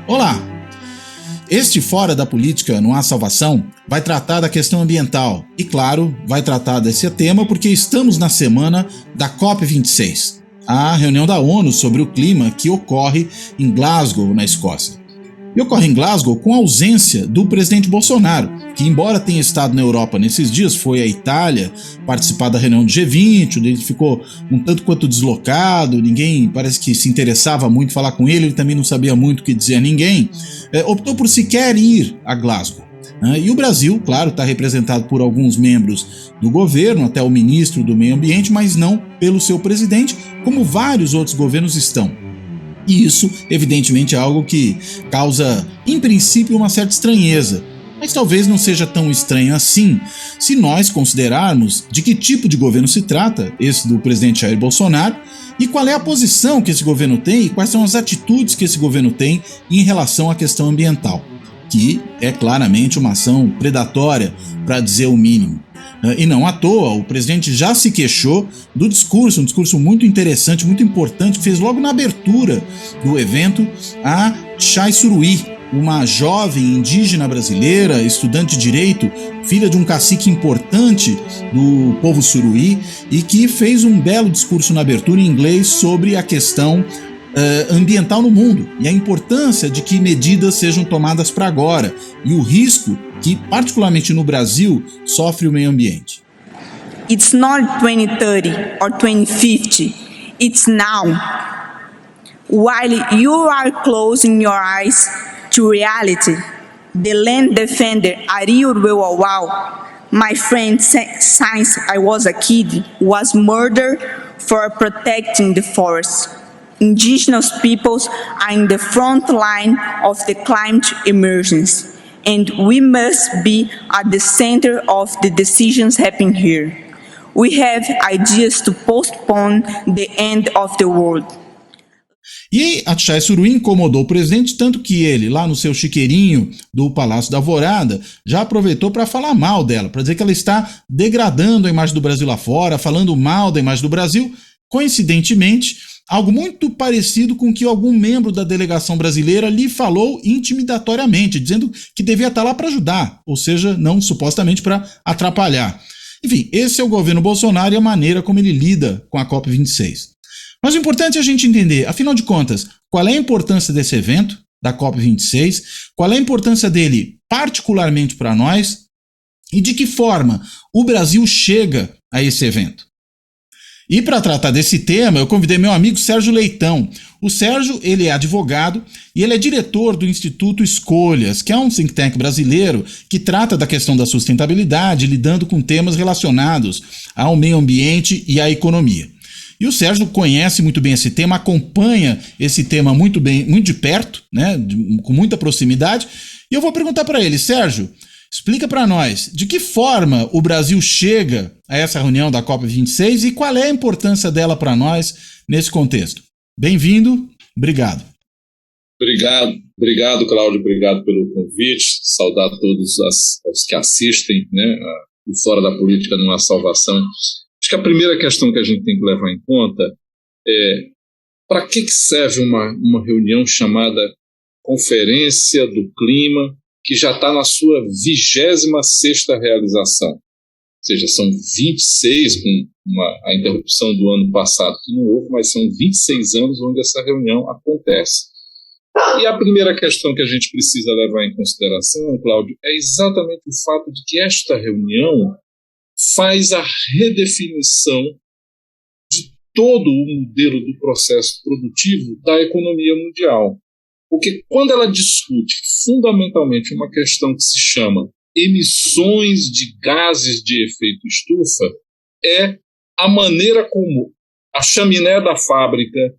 Olá! Este Fora da Política Não Há Salvação vai tratar da questão ambiental e, claro, vai tratar desse tema porque estamos na semana da COP26, a reunião da ONU sobre o clima que ocorre em Glasgow, na Escócia. E ocorre em Glasgow com a ausência do presidente Bolsonaro, que, embora tenha estado na Europa nesses dias, foi à Itália participar da reunião do G20, onde ele ficou um tanto quanto deslocado, ninguém parece que se interessava muito em falar com ele também não sabia muito o que dizer a ninguém, optou por sequer ir a Glasgow. E o Brasil, claro, está representado por alguns membros do governo, até o ministro do Meio Ambiente, mas não pelo seu presidente, como vários outros governos estão. E isso, evidentemente, é algo que causa, em princípio, uma certa estranheza. Mas talvez não seja tão estranho assim se nós considerarmos de que tipo de governo se trata, esse do presidente Jair Bolsonaro, e qual é a posição que esse governo tem e quais são as atitudes que esse governo tem em relação à questão ambiental, que é claramente uma ação predatória, para dizer o mínimo. E não à toa, o presidente já se queixou do discurso, um discurso muito interessante, muito importante, que fez logo na abertura do evento a Chay Suruí, uma jovem indígena brasileira, estudante de direito, filha de um cacique importante do povo Suruí, e que fez um belo discurso na abertura em inglês sobre a questão ambiental no mundo e a importância de que medidas sejam tomadas para agora e o risco que, particularmente no Brasil, sofre o meio ambiente. It's not 2030 or 2050, it's now. While you are closing your eyes to reality, the land defender Arildo Uauau, my friend since I was a kid, was murdered for protecting the forest. Indigenous peoples are in the front line of the climate emergency, and we must be at the center of the decisions happening here. We have ideas to postpone the end of the world. E a Chay Suruí incomodou o presidente, tanto que ele, lá no seu chiqueirinho do Palácio da Alvorada, já aproveitou para falar mal dela, para dizer que ela está degradando a imagem do Brasil lá fora, falando mal da imagem do Brasil. Coincidentemente, algo muito parecido com o que algum membro da delegação brasileira lhe falou intimidatoriamente, dizendo que devia estar lá para ajudar, ou seja, não supostamente para atrapalhar. Enfim, esse é o governo Bolsonaro e a maneira como ele lida com a COP26. Mas o importante é a gente entender, afinal de contas, qual é a importância desse evento, da COP26, qual é a importância dele particularmente para nós e de que forma o Brasil chega a esse evento. E para tratar desse tema, eu convidei meu amigo Sérgio Leitão. O Sérgio, ele é advogado e ele é diretor do Instituto Escolhas, que é um think tank brasileiro que trata da questão da sustentabilidade, lidando com temas relacionados ao meio ambiente e à economia. E o Sérgio conhece muito bem esse tema, acompanha esse tema muito bem, muito de perto, né, com muita proximidade. E eu vou perguntar para ele, Sérgio, explica para nós de que forma o Brasil chega a essa reunião da COP26 e qual é a importância dela para nós nesse contexto. Bem-vindo, obrigado. Obrigado, Cláudio, obrigado pelo convite, saudar todos os que assistem, né, o Fora da Política Não Há Salvação. Acho que a primeira questão que a gente tem que levar em conta é para que serve uma reunião chamada Conferência do Clima, que já está na sua 26ª realização. Ou seja, são 26, com a interrupção do ano passado, que não houve, mas são 26 anos onde essa reunião acontece. E a primeira questão que a gente precisa levar em consideração, Cláudio, é exatamente o fato de que esta reunião faz a redefinição de todo o modelo do processo produtivo da economia mundial. Porque quando ela discute fundamentalmente uma questão que se chama emissões de gases de efeito estufa, é a maneira como a chaminé da fábrica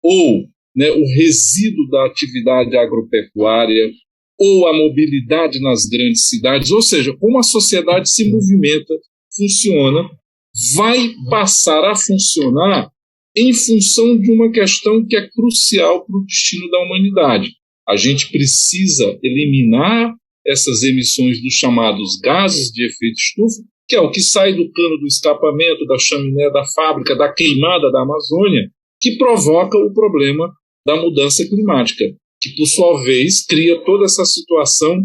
ou, né, o resíduo da atividade agropecuária ou a mobilidade nas grandes cidades, ou seja, como a sociedade se movimenta, funciona, vai passar a funcionar em função de uma questão que é crucial para o destino da humanidade. A gente precisa eliminar essas emissões dos chamados gases de efeito estufa, que é o que sai do cano do escapamento, da chaminé da fábrica, da queimada da Amazônia, que provoca o problema da mudança climática. que por sua vez cria toda essa situação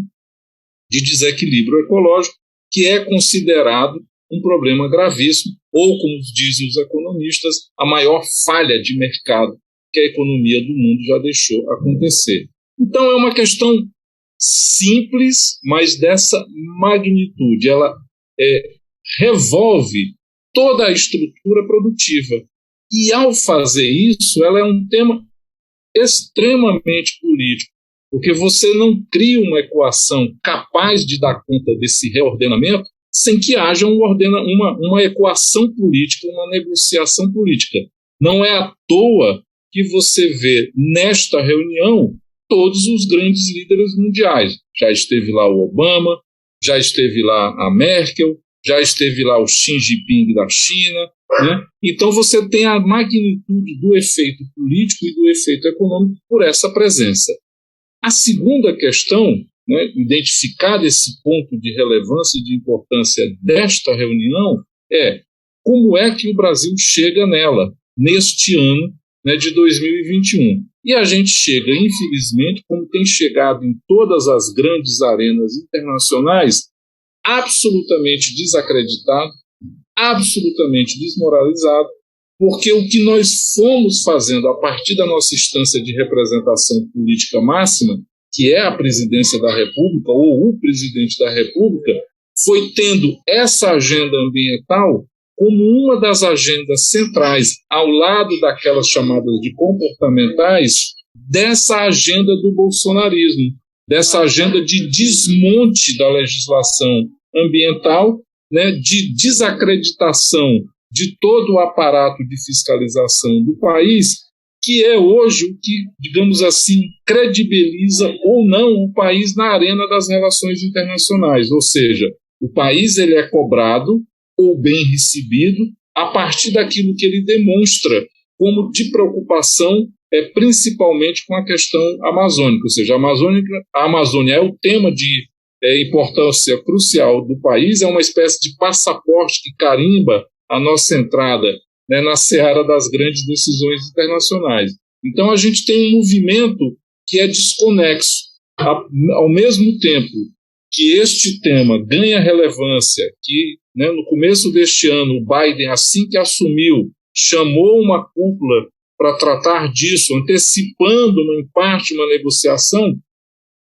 de desequilíbrio ecológico, que é considerado um problema gravíssimo, ou, como dizem os economistas, a maior falha de mercado que a economia do mundo já deixou acontecer. Então é uma questão simples, mas dessa magnitude. Ela revolve toda a estrutura produtiva. E, ao fazer isso, ela é um tema extremamente político, porque você não cria uma equação capaz de dar conta desse reordenamento sem que haja uma equação política, uma negociação política. Não é à toa que você vê nesta reunião todos os grandes líderes mundiais. Já esteve lá o Obama, já esteve lá a Merkel, já esteve lá o Xi Jinping da China, né? Então você tem a magnitude do efeito político e do efeito econômico por essa presença. A segunda questão, né, identificado esse ponto de relevância e de importância desta reunião, é como é que o Brasil chega nela, neste ano, né, de 2021. E a gente chega, infelizmente, como tem chegado em todas as grandes arenas internacionais, absolutamente desacreditado, absolutamente desmoralizado, porque o que nós fomos fazendo a partir da nossa instância de representação política máxima, que é a presidência da República, ou o presidente da República, foi tendo essa agenda ambiental como uma das agendas centrais, ao lado daquelas chamadas de comportamentais, dessa agenda do bolsonarismo, dessa agenda de desmonte da legislação ambiental, né, de desacreditação de todo o aparato de fiscalização do país, que é hoje o que, digamos assim, credibiliza ou não o país na arena das relações internacionais. Ou seja, o país ele é cobrado ou bem recebido a partir daquilo que ele demonstra como de preocupação, principalmente com a questão amazônica. Ou seja, a Amazônia é o tema de importância crucial do país, é uma espécie de passaporte que carimba a nossa entrada, né, na seara das grandes decisões internacionais. Então a gente tem um movimento que é desconexo. Ao mesmo tempo que este tema ganha relevância, que, né, no começo deste ano o Biden, assim que assumiu, chamou uma cúpula para tratar disso, antecipando, em parte, uma negociação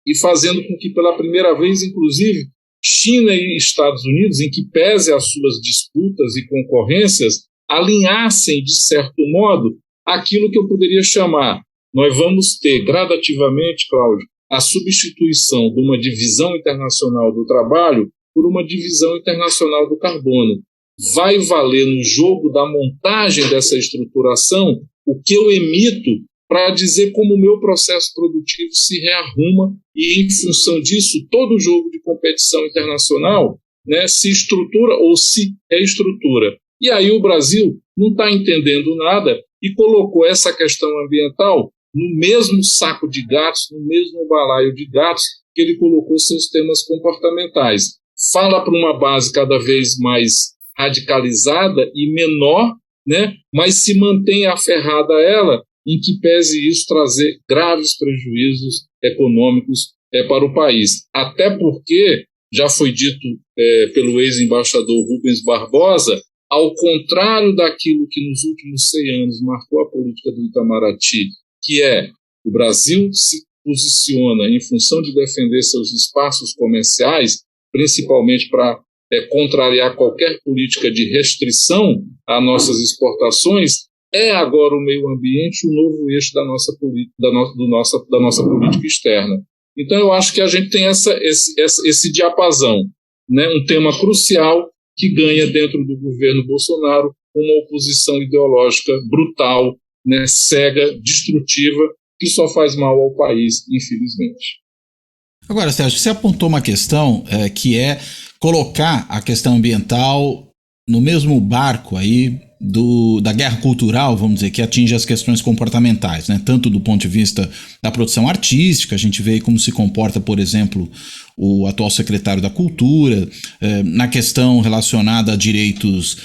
e fazendo com que, pela primeira vez, inclusive, China e Estados Unidos, em que pese as suas disputas e concorrências, alinhassem, de certo modo, aquilo que eu poderia chamar. Nós vamos ter, gradativamente, Cláudio, a substituição de uma divisão internacional do trabalho por uma divisão internacional do carbono. Vai valer no jogo da montagem dessa estruturação o que eu emito para dizer como o meu processo produtivo se rearruma e, em função disso, todo o jogo de competição internacional, né, se estrutura ou se reestrutura. E aí o Brasil não está entendendo nada e colocou essa questão ambiental no mesmo saco de gatos, no mesmo balaio de gatos que ele colocou seus temas comportamentais. Fala para uma base cada vez mais radicalizada e menor, né, mas se mantém aferrada a ela, em que pese isso trazer graves prejuízos econômicos para o país. Até porque, já foi dito pelo ex-embaixador Rubens Barbosa, ao contrário daquilo que nos últimos 100 anos marcou a política do Itamaraty, que é o Brasil se posiciona em função de defender seus espaços comerciais, principalmente para contrariar qualquer política de restrição a nossas exportações, é agora o meio ambiente o novo eixo da nossa política externa. Então eu acho que a gente tem esse diapasão, né, um tema crucial que ganha dentro do governo Bolsonaro uma oposição ideológica brutal, né, cega, destrutiva, que só faz mal ao país, infelizmente. Agora, Sérgio, você apontou uma questão que é colocar a questão ambiental no mesmo barco aí da guerra cultural, vamos dizer, que atinge as questões comportamentais, né? Tanto do ponto de vista da produção artística, a gente vê como se comporta, por exemplo, o atual secretário da Cultura, na questão relacionada a direitos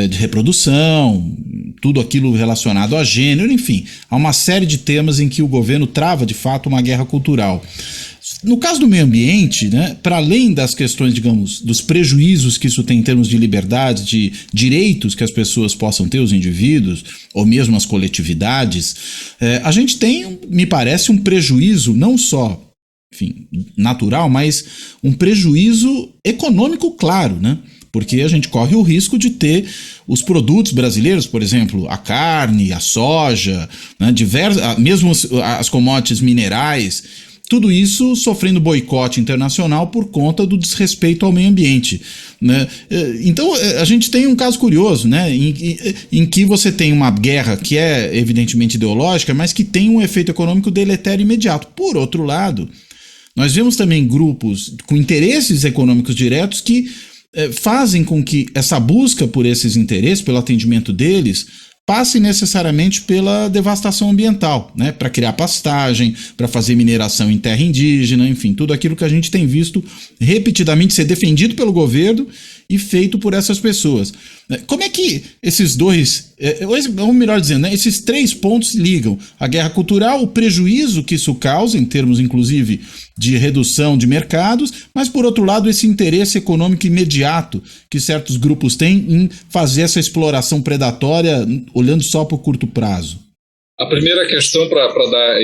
de reprodução, tudo aquilo relacionado a gênero, enfim, há uma série de temas em que o governo trava, de fato, uma guerra cultural. No caso do meio ambiente, né, para além das questões, digamos, dos prejuízos que isso tem em termos de liberdade, de direitos que as pessoas possam ter, os indivíduos, ou mesmo as coletividades, a gente tem, me parece, um prejuízo não só, enfim, natural, mas um prejuízo econômico claro, né? Porque a gente corre o risco de ter os produtos brasileiros, por exemplo, a carne, a soja, né, mesmo as commodities minerais, tudo isso sofrendo boicote internacional por conta do desrespeito ao meio ambiente, né? Então a gente tem um caso curioso, né, em que você tem uma guerra que é evidentemente ideológica, mas que tem um efeito econômico deletério imediato. Por outro lado, nós vemos também grupos com interesses econômicos diretos que fazem com que essa busca por esses interesses, pelo atendimento deles, passe necessariamente pela devastação ambiental, né? Para criar pastagem, para fazer mineração em terra indígena, enfim, tudo aquilo que a gente tem visto repetidamente ser defendido pelo governo e feito por essas pessoas. Como é que esses dois, ou melhor dizendo, né, esses três pontos ligam? A guerra cultural, o prejuízo que isso causa, em termos inclusive de redução de mercados, mas por outro lado esse interesse econômico imediato que certos grupos têm em fazer essa exploração predatória olhando só para o curto prazo. A primeira questão para dar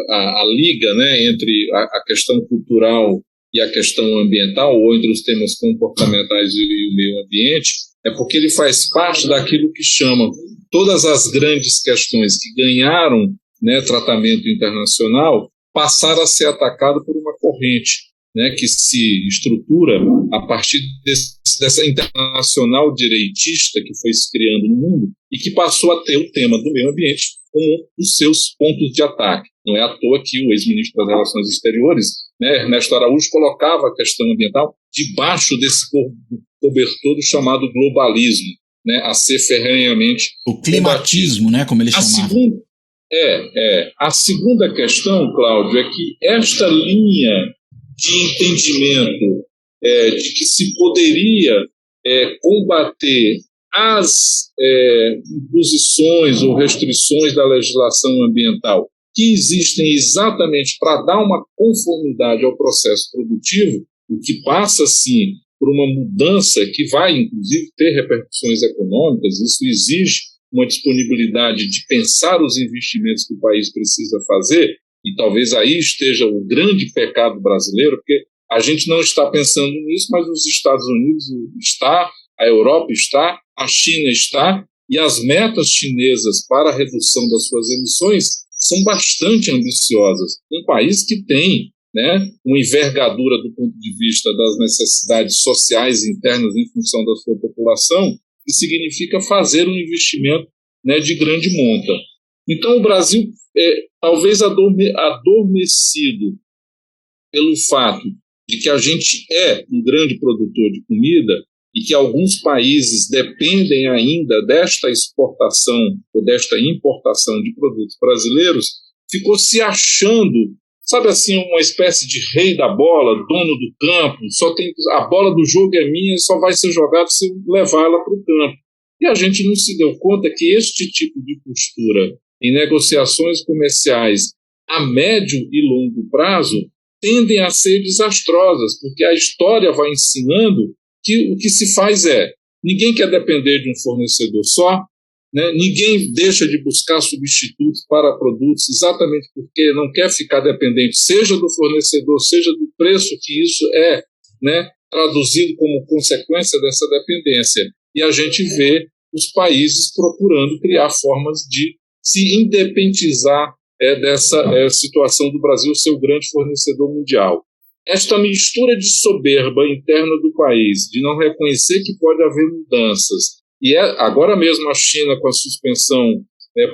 a liga, né, entre a questão cultural e a questão ambiental, ou entre os temas comportamentais e o meio ambiente, é porque ele faz parte daquilo que chamam todas as grandes questões que ganharam, né, tratamento internacional, passaram a ser atacado por uma corrente, né, que se estrutura a partir dessa internacional direitista que foi se criando no mundo e que passou a ter o tema do meio ambiente como um dos seus pontos de ataque. Não é à toa que o ex-ministro das Relações Exteriores, né, Ernesto Araújo, colocava a questão ambiental debaixo desse cobertor chamado globalismo, né, a ser ferrenhamente o climatismo, né, como ele chamava. A segunda questão, Cláudio, é que esta linha de entendimento de que se poderia combater as imposições ou restrições da legislação ambiental que existem exatamente para dar uma conformidade ao processo produtivo, o que passa, sim, por uma mudança que vai, inclusive, ter repercussões econômicas. Isso exige uma disponibilidade de pensar os investimentos que o país precisa fazer, e talvez aí esteja o grande pecado brasileiro, porque a gente não está pensando nisso, mas os Estados Unidos está, a Europa está, a China está, e as metas chinesas para a redução das suas emissões são bastante ambiciosas. Um país que tem, né, uma envergadura do ponto de vista das necessidades sociais internas em função da sua população, que significa fazer um investimento, né, de grande monta. Então, o Brasil, talvez adormecido pelo fato de que a gente é um grande produtor de comida e que alguns países dependem ainda desta exportação ou desta importação de produtos brasileiros, ficou se achando, sabe assim, uma espécie de rei da bola, dono do campo, a bola do jogo é minha e só vai ser jogada se eu levar ela para o campo. E a gente não se deu conta que este tipo de postura em negociações comerciais a médio e longo prazo tendem a ser desastrosas, porque a história vai ensinando que o que se faz ninguém quer depender de um fornecedor só, né? Ninguém deixa de buscar substitutos para produtos exatamente porque não quer ficar dependente, seja do fornecedor, seja do preço que isso né, traduzido como consequência dessa dependência. E a gente vê os países procurando criar formas de se independizar dessa situação do Brasil ser o grande fornecedor mundial. Esta mistura de soberba interna do país, de não reconhecer que pode haver mudanças, e agora mesmo a China, com a suspensão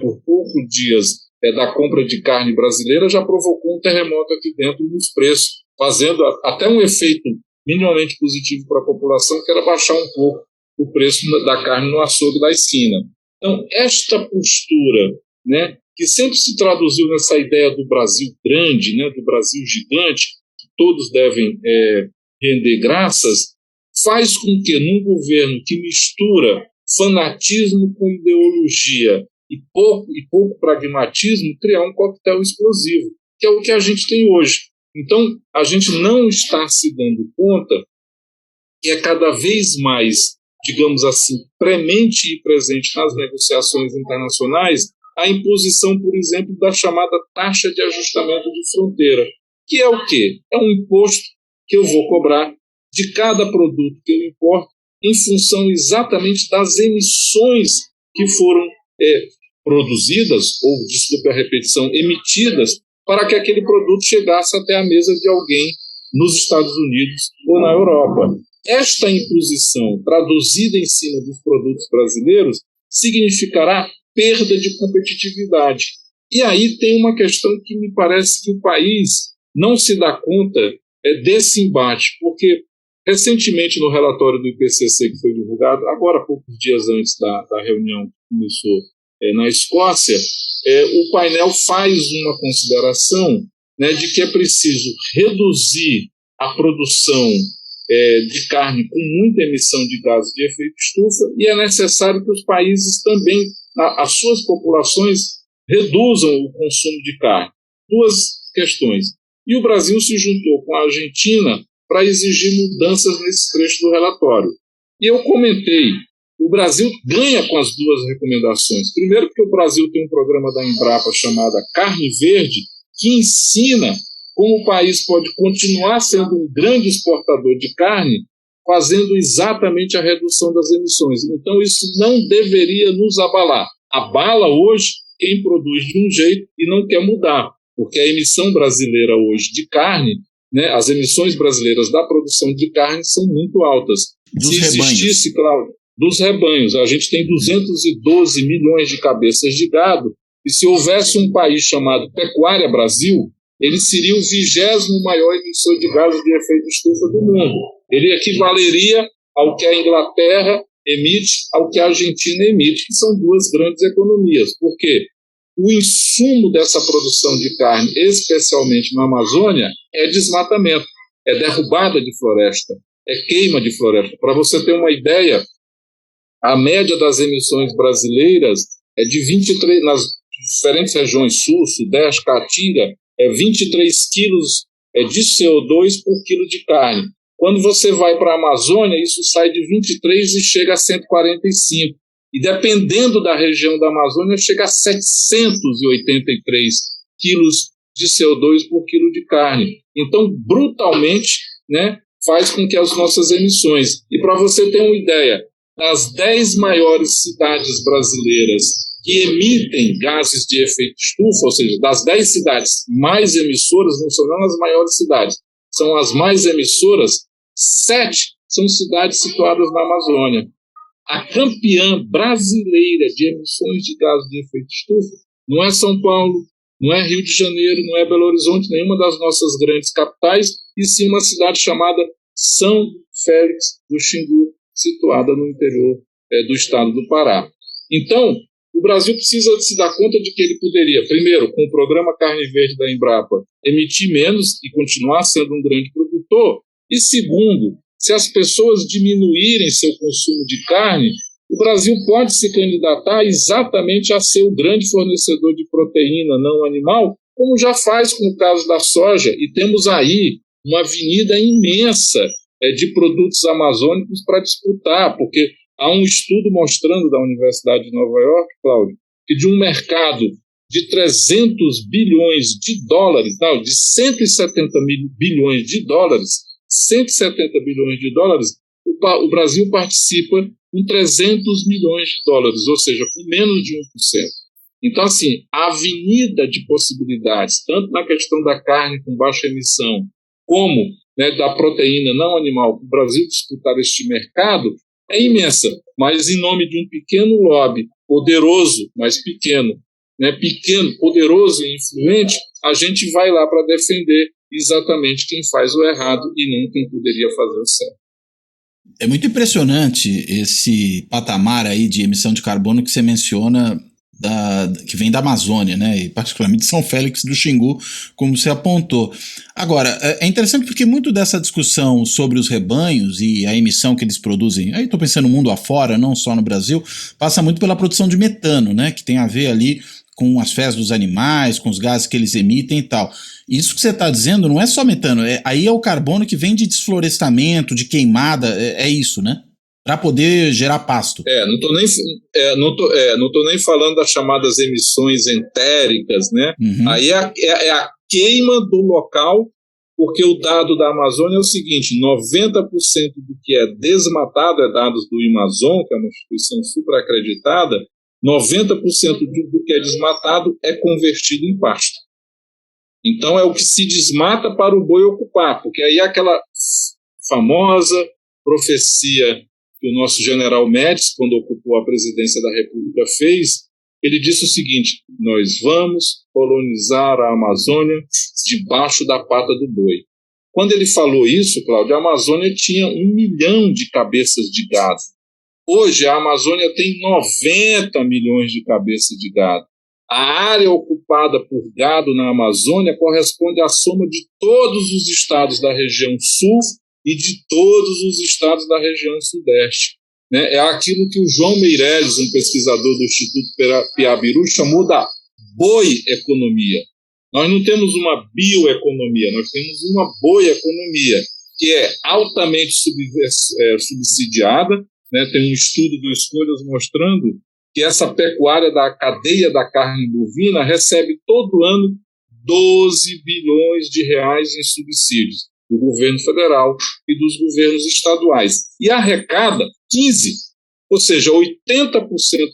por poucos dias da compra de carne brasileira, já provocou um terremoto aqui dentro nos preços, fazendo até um efeito minimamente positivo para a população, que era baixar um pouco o preço da carne no açougue da esquina. Então, esta postura, né, que sempre se traduziu nessa ideia do Brasil grande, né, do Brasil gigante, que todos devem render graças, faz com que, num governo que mistura fanatismo com ideologia e pouco pragmatismo, criar um coquetel explosivo, que é o que a gente tem hoje. Então, a gente não está se dando conta que é cada vez mais, digamos assim, premente e presente nas negociações internacionais a imposição, por exemplo, da chamada taxa de ajustamento de fronteira, que é o quê? É um imposto que eu vou cobrar de cada produto que eu importo em função exatamente das emissões que foram produzidas, ou, desculpe a repetição, emitidas, para que aquele produto chegasse até a mesa de alguém nos Estados Unidos ou na Europa. Esta imposição, traduzida em cima dos produtos brasileiros, significará perda de competitividade. E aí tem uma questão que me parece que o país não se dá conta desse embate, porque recentemente no relatório do IPCC que foi divulgado, agora poucos dias antes da reunião que começou na Escócia, o painel faz uma consideração, né, de que é preciso reduzir a produção de carne com muita emissão de gases de efeito estufa, e é necessário que os países também, as suas populações, reduzam o consumo de carne. Duas questões. E o Brasil se juntou com a Argentina para exigir mudanças nesse trecho do relatório. E eu comentei, o Brasil ganha com as duas recomendações. Primeiro, porque o Brasil tem um programa da Embrapa chamado Carne Verde, que ensina como o país pode continuar sendo um grande exportador de carne, fazendo exatamente a redução das emissões. Então, isso não deveria nos abalar. Abala hoje quem produz de um jeito e não quer mudar, porque a emissão brasileira hoje de carne, né, as emissões brasileiras da produção de carne são muito altas. Se existisse, claro, dos rebanhos, a gente tem 212 milhões de cabeças de gado, e se houvesse um país chamado Pecuária Brasil, ele seria o 20º maior emissor de gases de efeito estufa do mundo. Ele equivaleria ao que a Inglaterra emite, ao que a Argentina emite, que são duas grandes economias. Por quê? O insumo dessa produção de carne, especialmente na Amazônia, é desmatamento, é derrubada de floresta, é queima de floresta. Para você ter uma ideia, a média das emissões brasileiras é de 23, nas diferentes regiões sul, sudeste, caatinga, 23 quilos de CO2 por quilo de carne. Quando você vai para a Amazônia, isso sai de 23 e chega a 145. E dependendo da região da Amazônia, chega a 783 quilos de CO2 por quilo de carne. Então, brutalmente, né, faz com que as nossas emissões... E para você ter uma ideia, das 10 maiores cidades brasileiras que emitem gases de efeito estufa, ou seja, das 10 cidades mais emissoras, não são não as maiores cidades, são as mais emissoras, 7 são cidades situadas na Amazônia. A campeã brasileira de emissões de gases de efeito estufa não é São Paulo, não é Rio de Janeiro, não é Belo Horizonte, nenhuma das nossas grandes capitais, e sim uma cidade chamada São Félix do Xingu, situada no interior do estado do Pará. Então, o Brasil precisa se dar conta de que ele poderia, primeiro, com o programa Carne Verde da Embrapa, emitir menos e continuar sendo um grande produtor, e segundo, se as pessoas diminuírem seu consumo de carne, o Brasil pode se candidatar exatamente a ser o grande fornecedor de proteína não animal, como já faz com o caso da soja, e temos aí uma avenida imensa de produtos amazônicos para disputar, porque há um estudo mostrando da Universidade de Nova York, Cláudio, que de um mercado de 300 bilhões de dólares, não, de 170 bilhões de dólares, 170 bilhões de dólares, o Brasil participa com 300 milhões de dólares, ou seja, com menos de 1%. Então, assim, a avenida de possibilidades, tanto na questão da carne com baixa emissão, como, né, da proteína não animal, para o Brasil disputar este mercado, é imensa, mas em nome de um pequeno lobby, poderoso, mas pequeno, né, pequeno, poderoso e influente, a gente vai lá para defender exatamente quem faz o errado e não quem poderia fazer o certo. É muito impressionante esse patamar aí de emissão de carbono que você menciona, que vem da Amazônia, né? E particularmente São Félix do Xingu, como você apontou. Agora, é interessante porque muito dessa discussão sobre os rebanhos e a emissão que eles produzem, aí estou pensando no mundo afora, não só no Brasil, passa muito pela produção de metano, né? Que tem a ver ali com as fezes dos animais, com os gases que eles emitem e tal. Isso que você está dizendo não é só metano, aí é o carbono que vem de desflorestamento, de queimada, é isso, né? Para poder gerar pasto. Não tô nem falando das chamadas emissões entéricas, né? Uhum. Aí é a queima do local, porque o dado da Amazônia é o seguinte: 90% do que é desmatado, é dados do Amazon, que é uma instituição superacreditada, 90% do que é desmatado é convertido em pasto. Então é o que se desmata para o boi ocupar, porque aí é aquela famosa profecia que o nosso general Médici, quando ocupou a presidência da República, fez. Ele disse o seguinte: nós vamos colonizar a Amazônia debaixo da pata do boi. Quando ele falou isso, Cláudio, a Amazônia tinha 1 milhão de cabeças de gado. Hoje a Amazônia tem 90 milhões de cabeças de gado. A área ocupada por gado na Amazônia corresponde à soma de todos os estados da região sul e de todos os estados da região sudeste. Né? É aquilo que o João Meireles, um pesquisador do Instituto Piabiru, chamou da boi-economia. Nós não temos uma bioeconomia, nós temos uma boi-economia, que é altamente subsidiada, né? Tem um estudo do Escolhas mostrando que essa pecuária da cadeia da carne bovina recebe todo ano 12 bilhões de reais em subsídios do governo federal e dos governos estaduais. E arrecada 15%, ou seja, 80%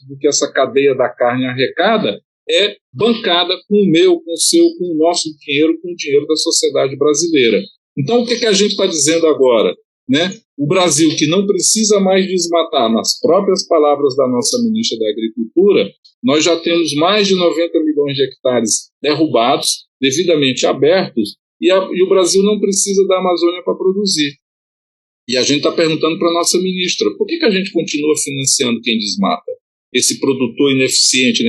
do que essa cadeia da carne arrecada é bancada com o meu, com o seu, com o nosso dinheiro, com o dinheiro da sociedade brasileira. Então, o que a gente está dizendo agora? Né? O Brasil, que não precisa mais desmatar, nas próprias palavras da nossa ministra da Agricultura, nós já temos mais de 90 milhões de hectares derrubados, devidamente abertos, e o Brasil não precisa da Amazônia para produzir. E a gente está perguntando para a nossa ministra, por que a gente continua financiando quem desmata? Esse produtor ineficiente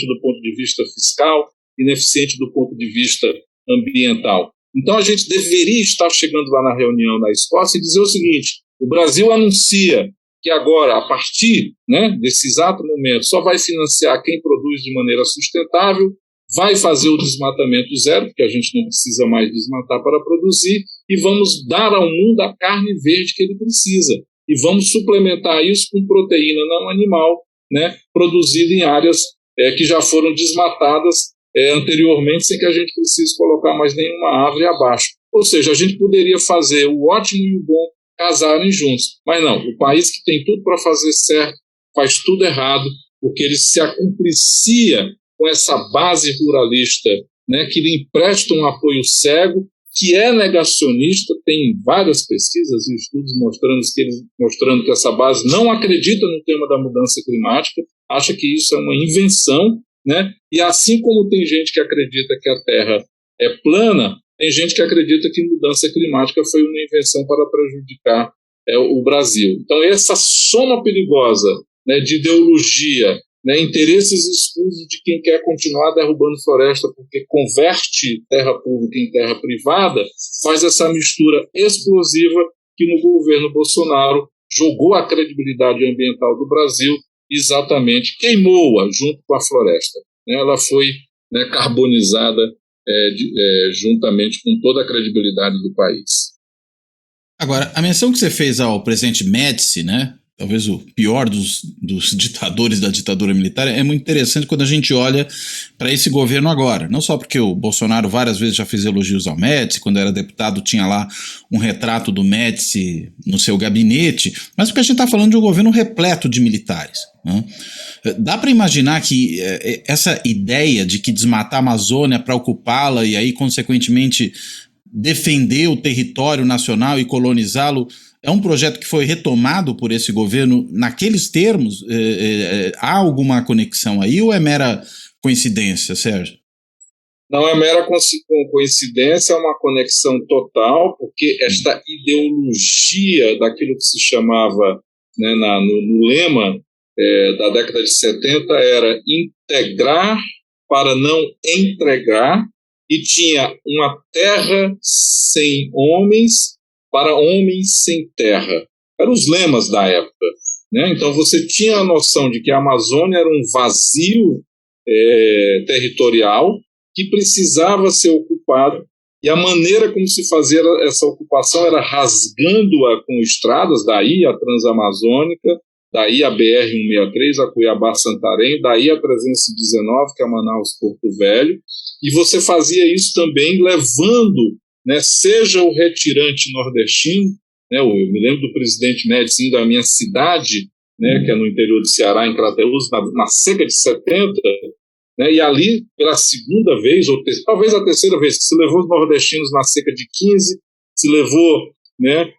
do ponto de vista fiscal, ineficiente do ponto de vista ambiental. Então a gente deveria estar chegando lá na reunião na Escócia e dizer o seguinte: o Brasil anuncia que agora, a partir, né, desse exato momento, só vai financiar quem produz de maneira sustentável, vai fazer o desmatamento zero, porque a gente não precisa mais desmatar para produzir, e vamos dar ao mundo a carne verde que ele precisa. E vamos suplementar isso com proteína não animal, né, produzida em áreas que já foram desmatadas anteriormente, sem que a gente precise colocar mais nenhuma árvore abaixo. Ou seja, a gente poderia fazer o ótimo e o bom casarem juntos. Mas não, o país que tem tudo para fazer certo faz tudo errado, porque ele se acumplicia com essa base ruralista, né, que lhe empresta um apoio cego, que é negacionista. Tem várias pesquisas e estudos mostrando que essa base não acredita no tema da mudança climática, acha que isso é uma invenção, né? E assim como tem gente que acredita que a Terra é plana, tem gente que acredita que mudança climática foi uma invenção para prejudicar o Brasil. Então essa soma perigosa, né, de ideologia, né, interesses escusos de quem quer continuar derrubando floresta porque converte terra pública em terra privada, faz essa mistura explosiva que no governo Bolsonaro jogou a credibilidade ambiental do Brasil, exatamente, queimou-a junto com a floresta. Ela foi, né, carbonizada juntamente com toda a credibilidade do país. Agora, a menção que você fez ao presidente Médici, né, talvez o pior dos ditadores da ditadura militar, é muito interessante quando a gente olha para esse governo agora. Não só porque o Bolsonaro várias vezes já fez elogios ao Médici, quando era deputado tinha lá um retrato do Médici no seu gabinete, mas porque a gente está falando de um governo repleto de militares, né? Dá para imaginar que essa ideia de que desmatar a Amazônia para ocupá-la e aí, consequentemente, defender o território nacional e colonizá-lo é um projeto que foi retomado por esse governo naqueles termos? Há alguma conexão aí ou é mera coincidência, Sérgio? Não é mera coincidência, é uma conexão total, porque esta ideologia daquilo que se chamava, né, no lema da década de 70 era integrar para não entregar, e tinha uma terra sem homens para homens sem terra. Eram os lemas da época, né? Então você tinha a noção de que a Amazônia era um vazio territorial que precisava ser ocupado, e a maneira como se fazia essa ocupação era rasgando-a com estradas, daí a Transamazônica, daí a BR-163, a Cuiabá-Santarém, daí a 319, que é Manaus-Porto Velho, e você fazia isso também levando, né, seja o retirante nordestino, né, eu me lembro do presidente Médici da minha cidade, né, que é no interior do Ceará, em Crateús, na seca de 70, né, e ali, pela segunda vez, ou talvez a terceira vez, que se levou os nordestinos na seca de 15, se levou, né,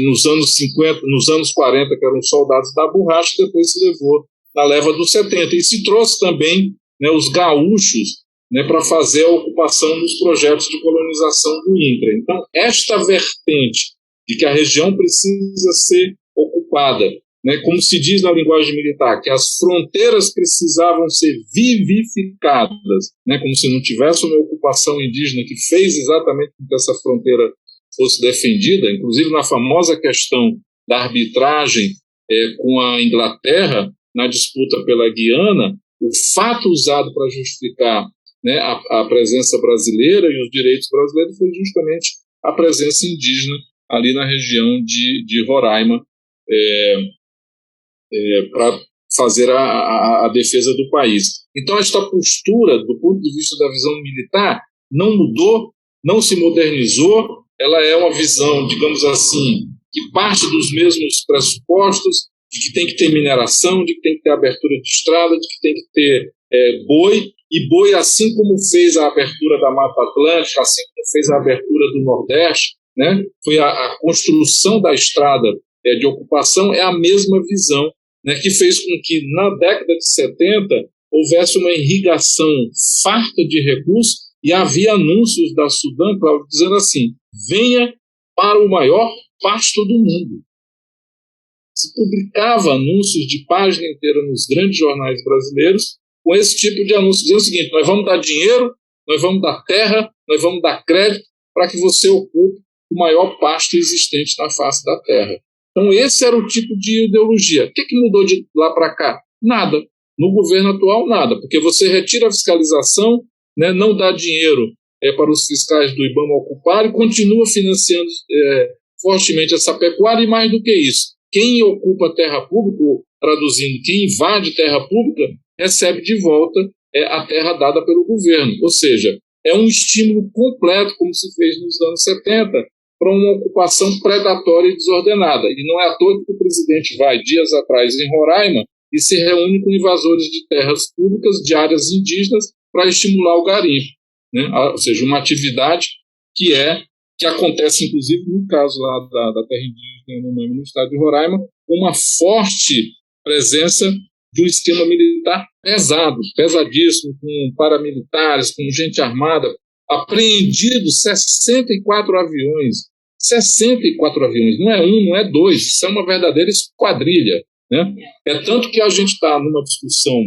nos anos 50, nos anos 40, que eram soldados da borracha, depois se levou na leva dos 70. E se trouxe também, né, os gaúchos, né, para fazer a ocupação dos projetos de colonização do INCRA. Então, esta vertente de que a região precisa ser ocupada, né, como se diz na linguagem militar, que as fronteiras precisavam ser vivificadas, né, como se não tivesse uma ocupação indígena que fez exatamente com que essa fronteira fosse defendida, inclusive na famosa questão da arbitragem com a Inglaterra, na disputa pela Guiana, o fato usado para justificar, né, a presença brasileira e os direitos brasileiros foi justamente a presença indígena ali na região de Roraima, para fazer a defesa do país. Então, esta postura, do ponto de vista da visão militar, não mudou, não se modernizou, ela é uma visão, digamos assim, que parte dos mesmos pressupostos, de que tem que ter mineração, de que tem que ter abertura de estrada, de que tem que ter boi, e boi, assim como fez a abertura da Mata Atlântica, assim como fez a abertura do Nordeste, né, foi a construção da estrada de ocupação, é a mesma visão, né, que fez com que, na década de 70, houvesse uma irrigação farta de recursos, e havia anúncios da Sudam, Cláudio, dizendo assim: venha para o maior pasto do mundo. Se publicava anúncios de página inteira nos grandes jornais brasileiros com esse tipo de anúncio, dizendo o seguinte: nós vamos dar dinheiro, nós vamos dar terra, nós vamos dar crédito para que você ocupe o maior pasto existente na face da terra. Então esse era o tipo de ideologia. O que mudou de lá para cá? Nada. No governo atual, nada, porque você retira a fiscalização, né, não dá dinheiro para os fiscais do IBAMA ocupar e continua financiando fortemente essa pecuária, e mais do que isso, quem ocupa terra pública, traduzindo, quem invade terra pública, recebe de volta a terra dada pelo governo. Ou seja, é um estímulo completo, como se fez nos anos 70, para uma ocupação predatória e desordenada. E não é à toa que o presidente vai, dias atrás, em Roraima, e se reúne com invasores de terras públicas, de áreas indígenas, para estimular o garimpo, né? Ou seja, uma atividade que acontece, inclusive, no caso lá da terra indígena no estado de Roraima, uma forte presença de um esquema militar pesado, pesadíssimo, com paramilitares, com gente armada, apreendidos 64 aviões. 64 aviões, não é um, não é dois, isso é uma verdadeira esquadrilha, né? É tanto que a gente está numa discussão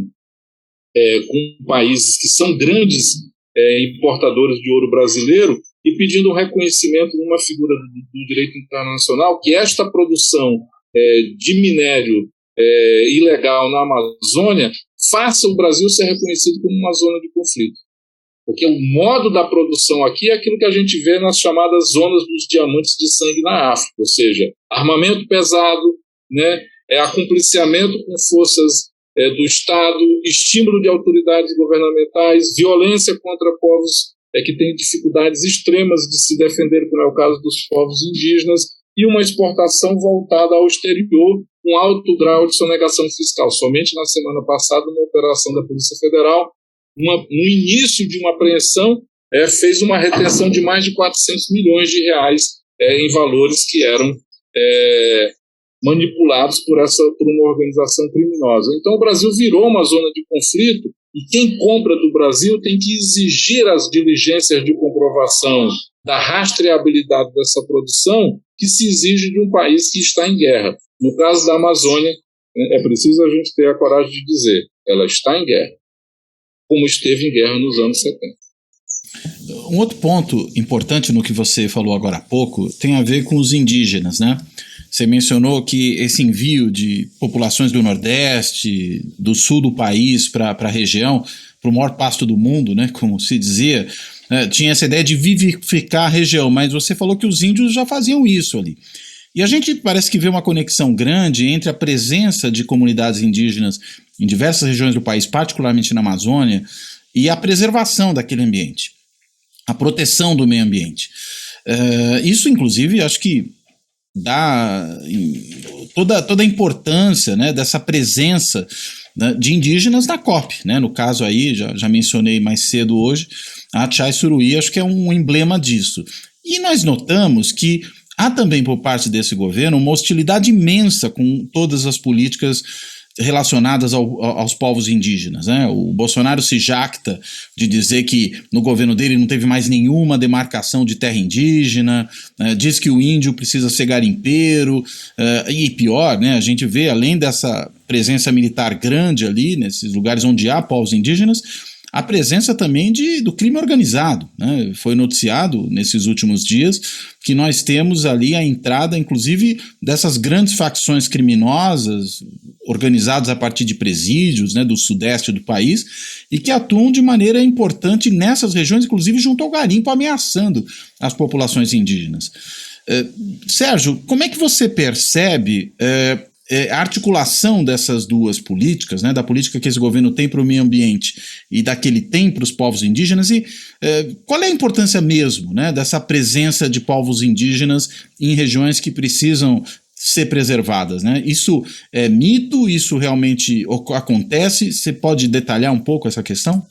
com países que são grandes importadores de ouro brasileiro e pedindo um reconhecimento numa figura do direito internacional que esta produção de minério ilegal na Amazônia faça o Brasil ser reconhecido como uma zona de conflito. Porque o modo da produção aqui é aquilo que a gente vê nas chamadas zonas dos diamantes de sangue na África, ou seja, armamento pesado, né, acompliciamento com forças do Estado, estímulo de autoridades governamentais, violência contra povos que têm dificuldades extremas de se defender, como é o caso dos povos indígenas, e uma exportação voltada ao exterior com alto grau de sonegação fiscal. Somente na semana passada, uma operação da Polícia Federal, no início de uma apreensão, fez uma retenção de mais de 400 milhões de reais em valores que eram manipulados por uma organização criminosa. Então o Brasil virou uma zona de conflito E quem compra do Brasil tem que exigir as diligências de comprovação da rastreabilidade dessa produção que se exige de um país que está em guerra. No caso da Amazônia, é preciso a gente ter a coragem de dizer, ela está em guerra, como esteve em guerra nos anos 70. Um outro ponto importante no que você falou agora há pouco tem a ver com os indígenas, né? Você mencionou que esse envio de populações do Nordeste, do sul do país para a região, para o maior pasto do mundo, né, como se dizia, tinha essa ideia de vivificar a região, mas você falou que os índios já faziam isso ali. E a gente parece que vê uma conexão grande entre a presença de comunidades indígenas em diversas regiões do país, particularmente na Amazônia, e a preservação daquele ambiente, a proteção do meio ambiente. Isso, inclusive, acho que dá toda a importância, né, dessa presença, né, de indígenas na COP. Né? No caso aí, já mencionei mais cedo hoje, a Tchai Suruí acho que é um emblema disso. E nós notamos que há também por parte desse governo uma hostilidade imensa com todas as políticas relacionadas aos povos indígenas. Né? O Bolsonaro se jacta de dizer que no governo dele não teve mais nenhuma demarcação de terra indígena, diz que o índio precisa ser garimpeiro, e pior, né, a gente vê, além dessa presença militar grande ali, nesses lugares onde há povos indígenas, a presença também do crime organizado. Né? Foi noticiado nesses últimos dias que nós temos ali a entrada, inclusive, dessas grandes facções criminosas organizadas a partir de presídios, né, do sudeste do país, e que atuam de maneira importante nessas regiões, inclusive junto ao garimpo, ameaçando as populações indígenas. Sérgio, como é que você percebe a articulação dessas duas políticas, né, da política que esse governo tem para o meio ambiente e da que ele tem para os povos indígenas, e qual é a importância mesmo, né, dessa presença de povos indígenas em regiões que precisam ser preservadas? Né? Isso é mito? Isso realmente acontece? Você pode detalhar um pouco essa questão?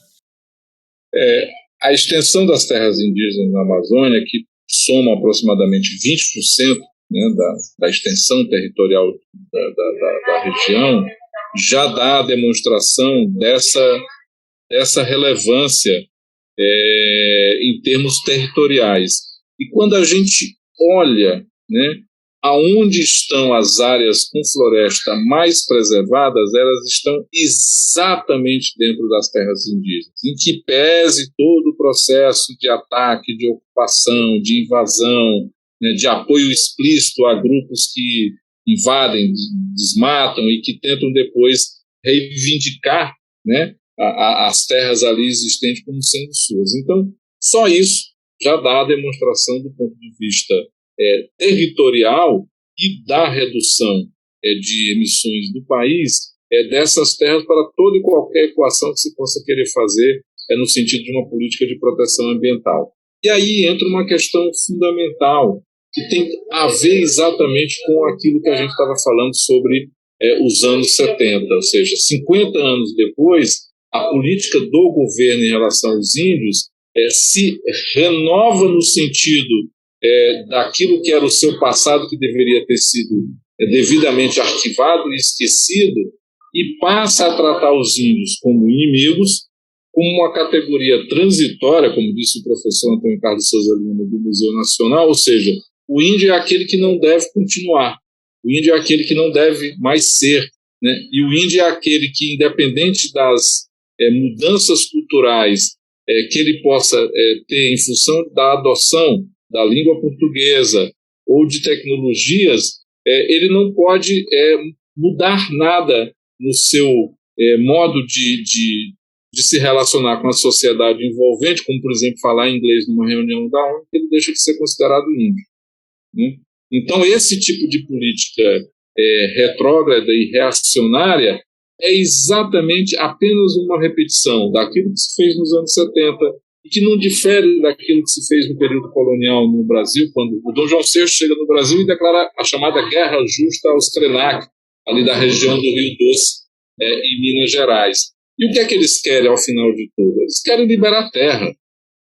A extensão das terras indígenas na Amazônia, que soma aproximadamente 20%, né, da extensão territorial da região, já dá a demonstração dessa relevância em termos territoriais. E quando a gente olha, né, aonde estão as áreas com floresta mais preservadas, elas estão exatamente dentro das terras indígenas, em que pese todo o processo de ataque, de ocupação, de invasão, né, de apoio explícito a grupos que invadem, desmatam e que tentam depois reivindicar, né, as terras ali existentes como sendo suas. Então, só isso já dá a demonstração do ponto de vista territorial e da redução de emissões do país dessas terras para toda e qualquer equação que se possa querer fazer no sentido de uma política de proteção ambiental. E aí entra uma questão fundamental que tem a ver exatamente com aquilo que a gente estava falando sobre os anos 70, ou seja, 50 anos depois, a política do governo em relação aos índios se renova no sentido daquilo que era o seu passado, que deveria ter sido devidamente arquivado e esquecido, e passa a tratar os índios como inimigos, como uma categoria transitória, como disse o professor Antônio Carlos Souza Lima, do Museu Nacional, ou seja, o índio é aquele que não deve continuar, o índio é aquele que não deve mais ser, né? E o índio é aquele que, independente das mudanças culturais que ele possa ter em função da adoção da língua portuguesa ou de tecnologias, ele não pode mudar nada no seu modo de se relacionar com a sociedade envolvente, como, por exemplo, falar inglês numa reunião da ONU, ele deixa de ser considerado índio. Né? Então, esse tipo de política retrógrada e reacionária é exatamente apenas uma repetição daquilo que se fez nos anos 70, e que não difere daquilo que se fez no período colonial no Brasil, quando o Dom João VI chega no Brasil e declara a chamada Guerra Justa aos Krenak, ali da região do Rio Doce, em Minas Gerais. E o que é que eles querem, ao final de tudo? Eles querem liberar terra.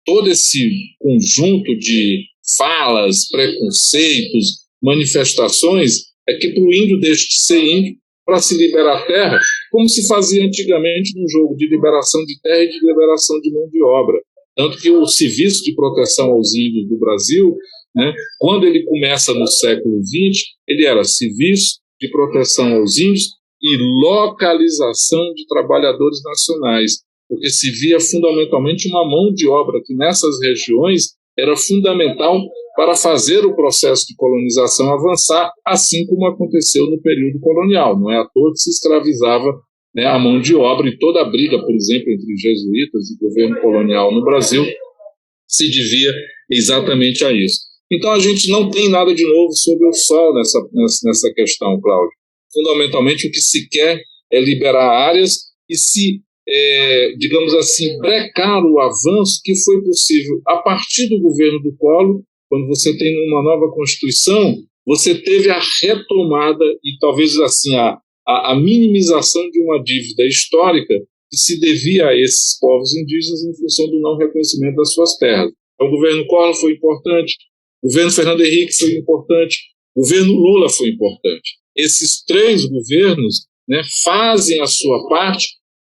Todo esse conjunto de falas, preconceitos, manifestações, é que para o índio deixe de ser índio, para se liberar terra, como se fazia antigamente num jogo de liberação de terra e de liberação de mão de obra. Tanto que o Serviço de Proteção aos Índios do Brasil, né, quando ele começa no século XX, ele era Serviço de Proteção aos Índios e localização de trabalhadores nacionais, porque se via fundamentalmente uma mão de obra que nessas regiões era fundamental para fazer o processo de colonização avançar, assim como aconteceu no período colonial. Não é à toa que se escravizava, né, a mão de obra, e toda a briga, por exemplo, entre jesuítas e governo colonial no Brasil se devia exatamente a isso. Então a gente não tem nada de novo sob o sol nessa questão, Cláudio. Fundamentalmente o que se quer é liberar áreas e se, digamos assim, brecar o avanço que foi possível a partir do governo do Collor. Quando você tem uma nova Constituição, você teve a retomada e talvez assim a minimização de uma dívida histórica que se devia a esses povos indígenas em função do não reconhecimento das suas terras. Então o governo Collor foi importante, o governo Fernando Henrique foi importante, o governo Lula foi importante. Esses três governos, né, fazem a sua parte,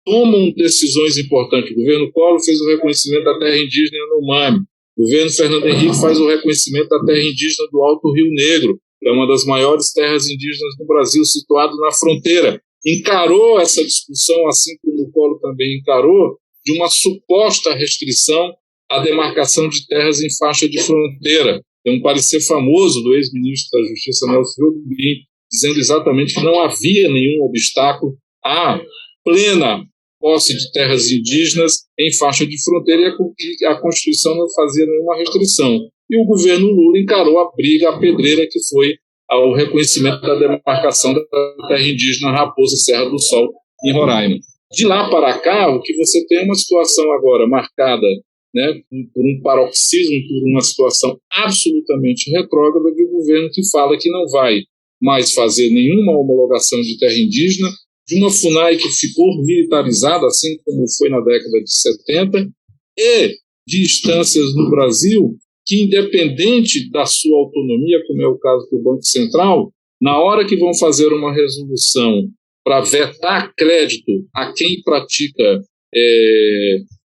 tomam decisões importantes. O governo Collor fez o reconhecimento da terra indígena Yanomami. O governo Fernando Henrique faz o reconhecimento da terra indígena do Alto Rio Negro, que é uma das maiores terras indígenas do Brasil, situado na fronteira. Encarou essa discussão, assim como o Collor também encarou, de uma suposta restrição à demarcação de terras em faixa de fronteira. Tem um parecer famoso do ex-ministro da Justiça, Nelson Jobim, dizendo exatamente que não havia nenhum obstáculo à plena posse de terras indígenas em faixa de fronteira e a Constituição não fazia nenhuma restrição. E o governo Lula encarou a briga, a pedreira que foi ao reconhecimento da demarcação da terra indígena Raposa Serra do Sol, em Roraima. De lá para cá, o que você tem é uma situação agora marcada, né, por um paroxismo, por uma situação absolutamente retrógrada de um governo que fala que não vai mais fazer nenhuma homologação de terra indígena, de uma FUNAI que ficou militarizada, assim como foi na década de 70, e de instâncias no Brasil que, independente da sua autonomia, como é o caso do Banco Central, na hora que vão fazer uma resolução para vetar crédito a quem pratica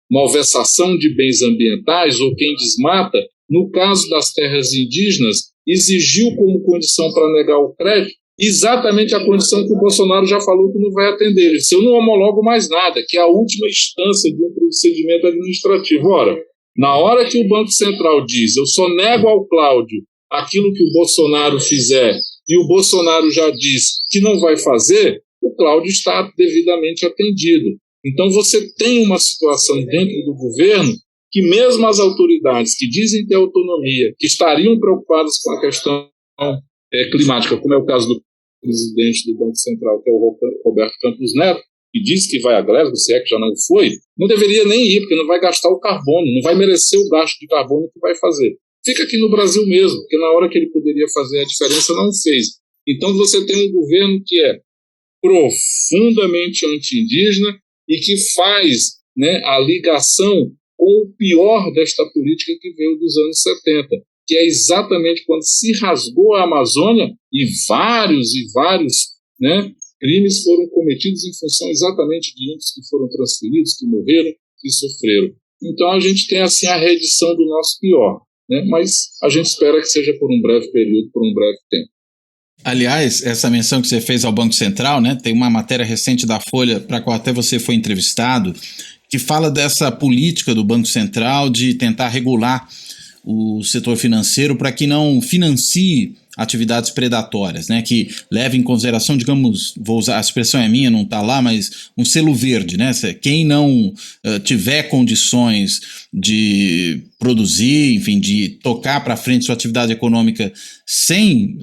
malversação de bens ambientais ou quem desmata, no caso das terras indígenas, exigiu como condição para negar o crédito exatamente a condição que o Bolsonaro já falou que não vai atender. Ele disse: eu não homologo mais nada, que é a última instância de um procedimento administrativo. Ora, na hora que o Banco Central diz: eu só nego ao Cláudio aquilo que o Bolsonaro fizer, e o Bolsonaro já diz que não vai fazer, o Cláudio está devidamente atendido. Então você tem uma situação dentro do governo que mesmo as autoridades que dizem ter autonomia, que estariam preocupadas com a questão climática, como é o caso do presidente do Banco Central, que é o Roberto Campos Neto, que disse que vai a Glasgow, se é que já não foi, não deveria nem ir, porque não vai gastar o carbono, não vai merecer o gasto de carbono que vai fazer. Fica aqui no Brasil mesmo, porque na hora que ele poderia fazer a diferença, não fez. Então você tem um governo que é profundamente anti-indígena e que faz, né, a ligação com o pior desta política que veio dos anos 70, que é exatamente quando se rasgou a Amazônia e vários, né, crimes foram cometidos em função exatamente de índios que foram transferidos, que morreram, que sofreram. Então a gente tem assim a reedição do nosso pior, né, mas a gente espera que seja por um breve período, por um breve tempo. Aliás, essa menção que você fez ao Banco Central, né, tem uma matéria recente da Folha, para a qual até você foi entrevistado, que fala dessa política do Banco Central de tentar regular o setor financeiro para que não financie atividades predatórias, né, que leve em consideração, digamos, vou usar, a expressão é minha, não está lá, mas um selo verde, né, quem não tiver condições de produzir, enfim, de tocar para frente sua atividade econômica sem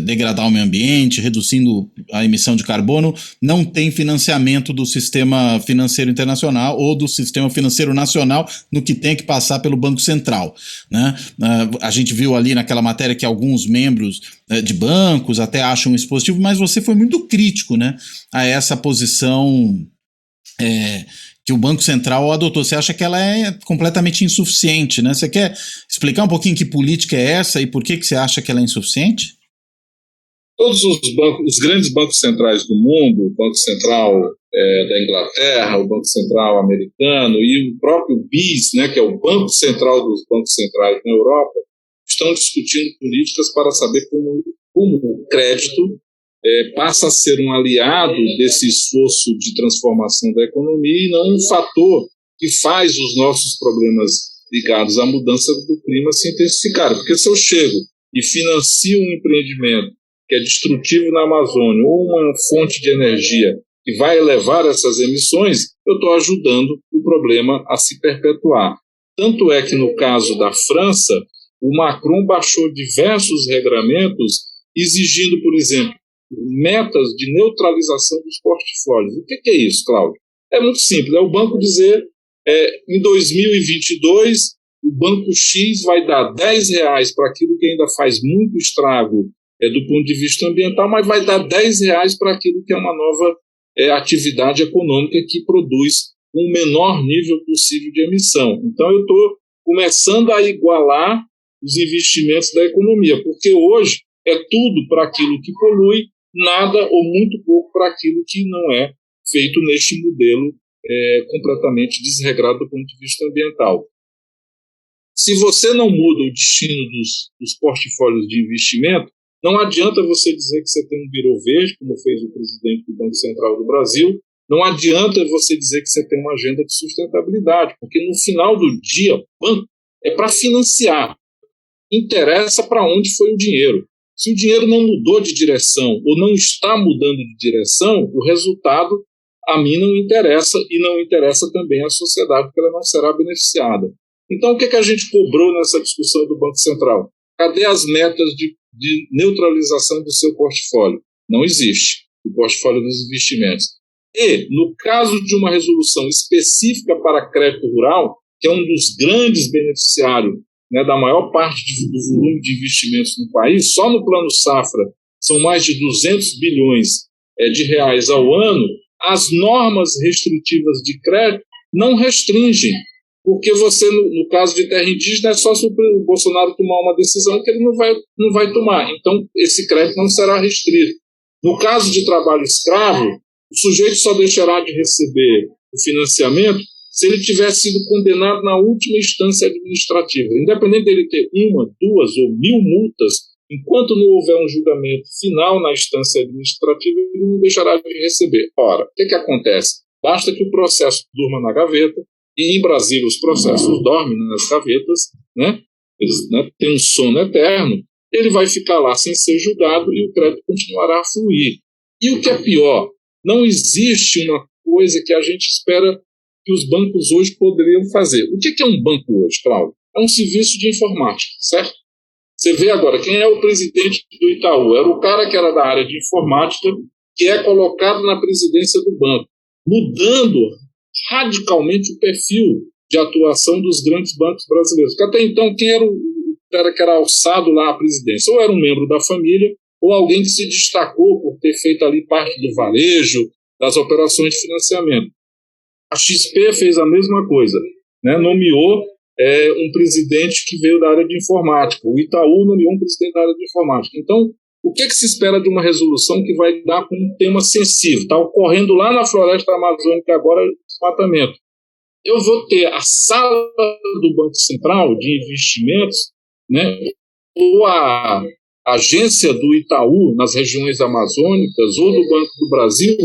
degradar o meio ambiente, reduzindo a emissão de carbono, não tem financiamento do sistema financeiro internacional ou do sistema financeiro nacional no que tem que passar pelo Banco Central, né? A gente viu ali naquela matéria que alguns membros de bancos até acham isso positivo, mas você foi muito crítico, né, a essa posição que o Banco Central adotou. Você acha que ela é completamente insuficiente, né? Você quer explicar um pouquinho que política é essa e por que você acha que ela é insuficiente? todos os bancos, os grandes bancos centrais do mundo, o Banco Central da Inglaterra, o Banco Central americano e o próprio BIS, né, que é o Banco Central dos Bancos Centrais na Europa, estão discutindo políticas para saber como o crédito passa a ser um aliado desse esforço de transformação da economia e não um fator que faz os nossos problemas ligados à mudança do clima se intensificarem. Porque se eu chego e financio um empreendimento que é destrutivo na Amazônia ou uma fonte de energia que vai elevar essas emissões, eu estou ajudando o problema a se perpetuar. Tanto é que no caso da França, o Macron baixou diversos regramentos exigindo, por exemplo, metas de neutralização dos portfólios. O que é isso, Cláudio? É muito simples, é o banco dizer, em 2022, o banco X vai dar R$10 para aquilo que ainda faz muito estrago do ponto de vista ambiental, mas vai dar R$10 para aquilo que é uma nova atividade econômica que produz um menor nível possível de emissão. Então, eu estou começando a igualar os investimentos da economia, porque hoje é tudo para aquilo que polui, nada ou muito pouco para aquilo que não é feito neste modelo completamente desregrado do ponto de vista ambiental. Se você não muda o destino dos portfólios de investimento, não adianta você dizer que você tem um birô verde, como fez o presidente do Banco Central do Brasil, não adianta você dizer que você tem uma agenda de sustentabilidade, porque no final do dia, o banco é para financiar. Interessa para onde foi o dinheiro. Se o dinheiro não mudou de direção ou não está mudando de direção, o resultado a mim não interessa e não interessa também à sociedade, porque ela não será beneficiada. Então, o que a gente cobrou nessa discussão do Banco Central? Cadê as metas de neutralização do seu portfólio? Não existe, o portfólio dos investimentos. E, no caso de uma resolução específica para crédito rural, que é um dos grandes beneficiários, né, da maior parte do volume de investimentos no país, só no Plano Safra são mais de 200 bilhões de reais ao ano, as normas restritivas de crédito não restringem, porque você, no caso de terra indígena, é só se o Bolsonaro tomar uma decisão que ele não vai tomar. Então, esse crédito não será restrito. No caso de trabalho escravo, o sujeito só deixará de receber o financiamento se ele tiver sido condenado na última instância administrativa. Independente dele ter 1, 2 ou 1000 multas, enquanto não houver um julgamento final na instância administrativa, ele não deixará de receber. Ora, o que acontece? Basta que o processo durma na gaveta, e em Brasília os processos dormem nas gavetas, né? Eles têm um sono eterno, ele vai ficar lá sem ser julgado e o crédito continuará a fluir. E o que é pior, não existe uma coisa que a gente espera que os bancos hoje poderiam fazer. O que é um banco hoje, Cláudio? É um serviço de informática, certo? Você vê agora, quem é o presidente do Itaú? Era o cara que era da área de informática, que é colocado na presidência do banco, mudando radicalmente o perfil de atuação dos grandes bancos brasileiros. Porque até então, quem era o cara que era alçado lá à presidência? Ou era um membro da família, ou alguém que se destacou por ter feito ali parte do varejo, das operações de financiamento. A XP fez a mesma coisa, né? Nomeou um presidente que veio da área de informática. O Itaú nomeou um presidente da área de informática. Então, o que se espera de uma resolução que vai dar com um tema sensível? Está ocorrendo lá na floresta amazônica agora o desmatamento. Eu vou ter a sala do Banco Central de Investimentos, né, ou a agência do Itaú nas regiões amazônicas ou do Banco do Brasil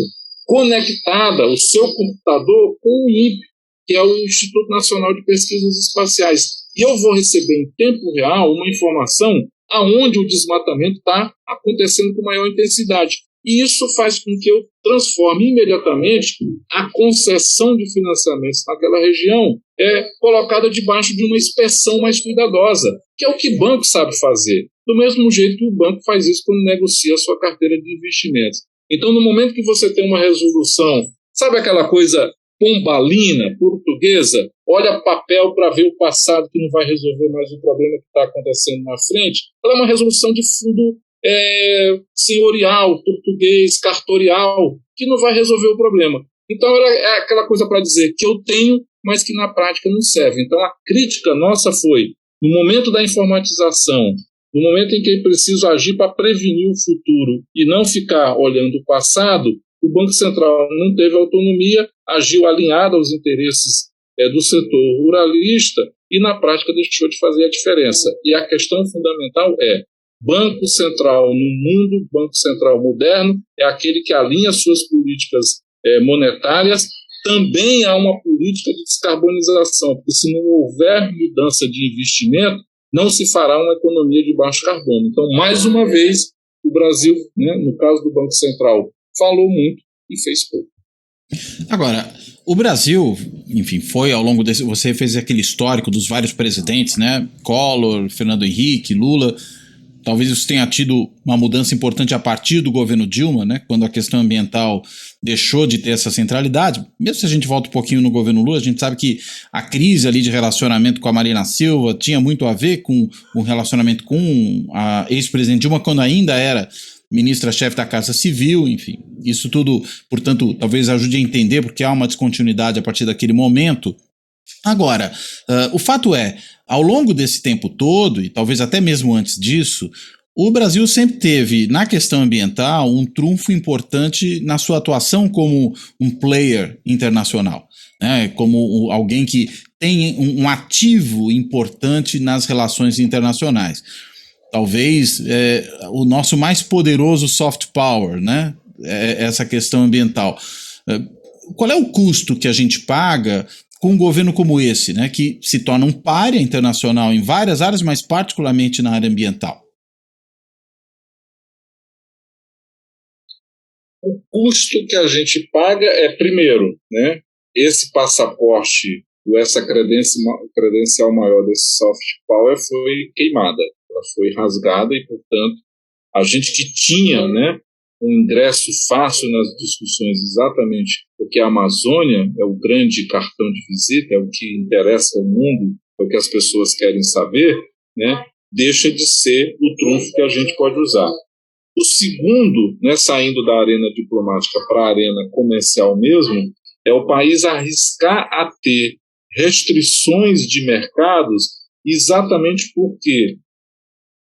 conectada, o seu computador, com o INPE, que é o Instituto Nacional de Pesquisas Espaciais. E eu vou receber em tempo real uma informação aonde o desmatamento está acontecendo com maior intensidade. E isso faz com que eu transforme imediatamente a concessão de financiamentos naquela região colocada debaixo de uma inspeção mais cuidadosa, que é o que o banco sabe fazer, do mesmo jeito que o banco faz isso quando negocia a sua carteira de investimentos. Então, no momento que você tem uma resolução, sabe aquela coisa pombalina, portuguesa, olha papel para ver o passado que não vai resolver mais o problema que está acontecendo na frente, ela é uma resolução de fundo senhorial, português, cartorial, que não vai resolver o problema. Então, ela é aquela coisa para dizer que eu tenho, mas que na prática não serve. Então, a crítica nossa foi, no momento da informatização, No momento em que é preciso agir para prevenir o futuro e não ficar olhando o passado, o Banco Central não teve autonomia, agiu alinhado aos interesses do setor ruralista e, na prática, deixou de fazer a diferença. E a questão fundamental é: Banco Central no mundo, Banco Central moderno, é aquele que alinha suas políticas monetárias. Também há uma política de descarbonização, porque se não houver mudança de investimento, não se fará uma economia de baixo carbono. Então, mais uma vez, o Brasil, né, no caso do Banco Central, falou muito e fez pouco. Agora, o Brasil, enfim, foi ao longo desse... Você fez aquele histórico dos vários presidentes, né? Collor, Fernando Henrique, Lula. Talvez isso tenha tido uma mudança importante a partir do governo Dilma, né? Quando a questão ambiental deixou de ter essa centralidade. Mesmo se a gente volta um pouquinho no governo Lula, a gente sabe que a crise ali de relacionamento com a Marina Silva tinha muito a ver com o relacionamento com a ex-presidente Dilma, quando ainda era ministra-chefe da Casa Civil, enfim. Isso tudo, portanto, talvez ajude a entender porque há uma descontinuidade a partir daquele momento. Agora, o fato é, ao longo desse tempo todo, e talvez até mesmo antes disso, o Brasil sempre teve, na questão ambiental, um trunfo importante na sua atuação como um player internacional, né? Como alguém que tem um ativo importante nas relações internacionais. Talvez o nosso mais poderoso soft power, né? Essa questão ambiental. Qual é o custo que a gente paga com um governo como esse, né, que se torna um pária internacional em várias áreas, mas particularmente na área ambiental? O custo que a gente paga é, primeiro, né, esse passaporte, essa credencial maior desse soft power foi queimada, ela foi rasgada e, portanto, a gente que tinha, né, um ingresso fácil nas discussões exatamente porque a Amazônia é o grande cartão de visita, é o que interessa ao mundo, é o que as pessoas querem saber, né, deixa de ser o trunfo que a gente pode usar. O segundo, né, saindo da arena diplomática para a arena comercial mesmo, é o país arriscar a ter restrições de mercados exatamente porque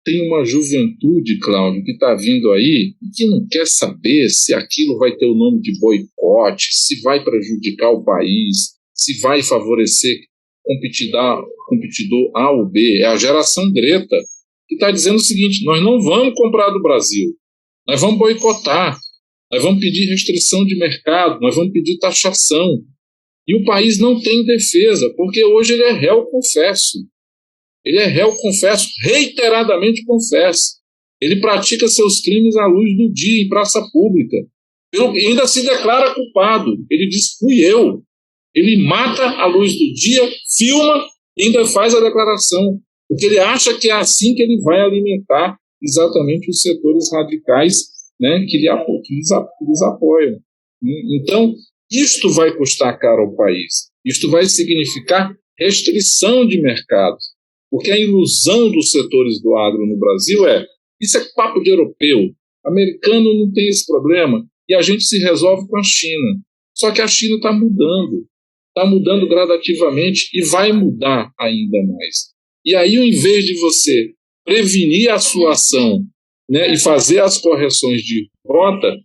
tem uma juventude, Cláudio, que está vindo aí e que não quer saber se aquilo vai ter o nome de boicote, se vai prejudicar o país, se vai favorecer competidor A ou B. É a geração Greta que está dizendo o seguinte: nós não vamos comprar do Brasil, nós vamos boicotar, nós vamos pedir restrição de mercado, nós vamos pedir taxação. E o país não tem defesa, porque hoje ele é réu confesso. Ele é réu, confesso, reiteradamente confesso. Ele pratica seus crimes à luz do dia, em praça pública. Ele ainda se declara culpado. Ele diz: fui eu. Ele mata à luz do dia, filma e ainda faz a declaração. Porque ele acha que é assim que ele vai alimentar exatamente os setores radicais, né, que lhes apoiam. Então, isto vai custar caro ao país. Isto vai significar restrição de mercados. Porque a ilusão dos setores do agro no Brasil isso é papo de europeu. Americano não tem esse problema e a gente se resolve com a China. Só que a China está mudando gradativamente e vai mudar ainda mais. E aí, ao invés de você prevenir a sua ação, né, e fazer as correções de rota,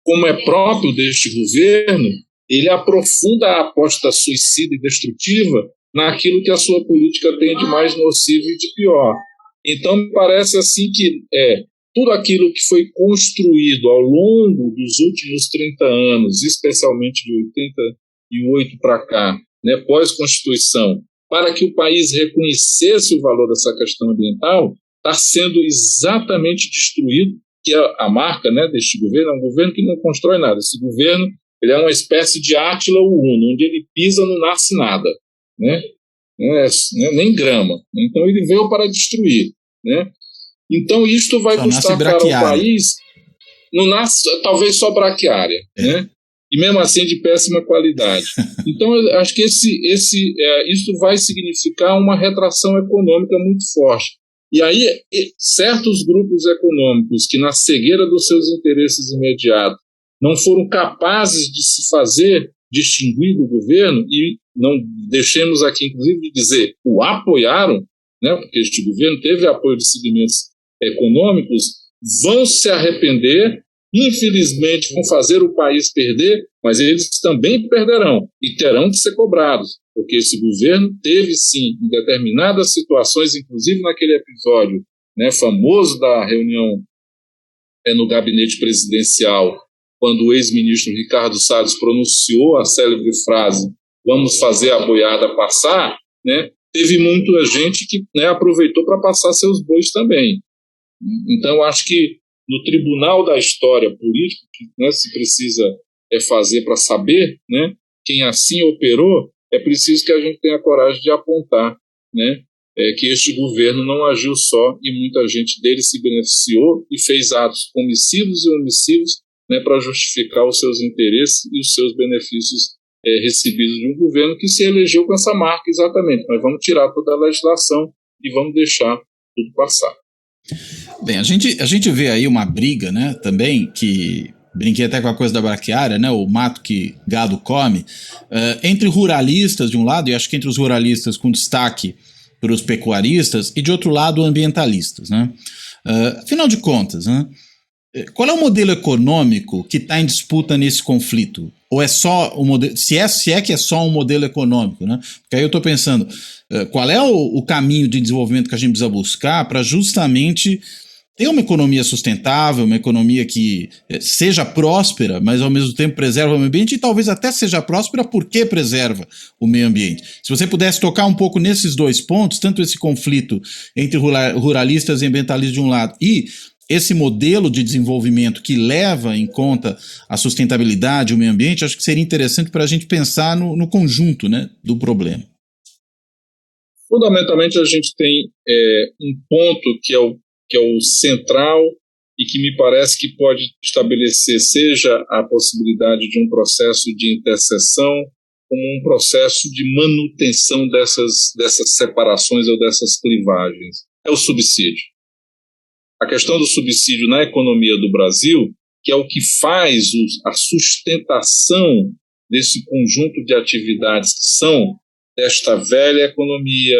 como é próprio deste governo, ele aprofunda a aposta suicida e destrutiva naquilo que a sua política tem de mais nocivo e de pior. Então, me parece assim que tudo aquilo que foi construído ao longo dos últimos 30 anos, especialmente de 88 para cá, né, pós-Constituição, para que o país reconhecesse o valor dessa questão ambiental, está sendo exatamente destruído, que é a marca, né, deste governo. É um governo que não constrói nada. Esse governo ele é uma espécie de Átila o Uno, onde ele pisa não nasce nada. Né? Nem grama. Então ele veio para destruir. Né? Então isto vai custar caro ao país. Não nasce, talvez só braquiária, né? E mesmo assim de péssima qualidade. Então eu acho que isso vai significar uma retração econômica muito forte. E aí certos grupos econômicos que na cegueira dos seus interesses imediatos não foram capazes de se fazer distinguir do governo, e não deixemos aqui, inclusive, de dizer, o apoiaram, né, porque este governo teve apoio de segmentos econômicos, vão se arrepender, infelizmente vão fazer o país perder, mas eles também perderão e terão que ser cobrados, porque esse governo teve sim, em determinadas situações, inclusive naquele episódio, né, famoso da reunião no gabinete presidencial, quando o ex-ministro Ricardo Salles pronunciou a célebre frase "vamos fazer a boiada passar", né, teve muita gente que, né, aproveitou para passar seus bois também. Então, acho que no tribunal da história política, que, né, se precisa fazer para saber, né, quem assim operou, é preciso que a gente tenha coragem de apontar, né, que este governo não agiu só e muita gente dele se beneficiou e fez atos omissivos e omissivos, né, para justificar os seus interesses e os seus benefícios recebidos de um governo que se elegeu com essa marca exatamente. Nós vamos tirar toda a legislação e vamos deixar tudo passar. Bem, a gente vê aí uma briga, né, também, que brinquei até com a coisa da braquiária, né, o mato que gado come, entre ruralistas de um lado, e acho que entre os ruralistas com destaque para os pecuaristas, e de outro lado ambientalistas, né. Afinal de contas, né, qual é o modelo econômico que está em disputa nesse conflito? Ou é só o modelo, se é que é só um modelo econômico, né? Porque aí eu estou pensando, qual é o caminho de desenvolvimento que a gente precisa buscar para justamente ter uma economia sustentável, uma economia que seja próspera, mas ao mesmo tempo preserva o meio ambiente e talvez até seja próspera porque preserva o meio ambiente. Se você pudesse tocar um pouco nesses dois pontos, tanto esse conflito entre ruralistas e ambientalistas de um lado e esse modelo de desenvolvimento que leva em conta a sustentabilidade, o meio ambiente, acho que seria interessante para a gente pensar no conjunto, né, do problema. Fundamentalmente, a gente tem um ponto que é o central e que me parece que pode estabelecer seja a possibilidade de um processo de interseção como um processo de manutenção dessas separações ou dessas clivagens. É o subsídio. A questão do subsídio na economia do Brasil, que é o que faz a sustentação desse conjunto de atividades que são desta velha economia,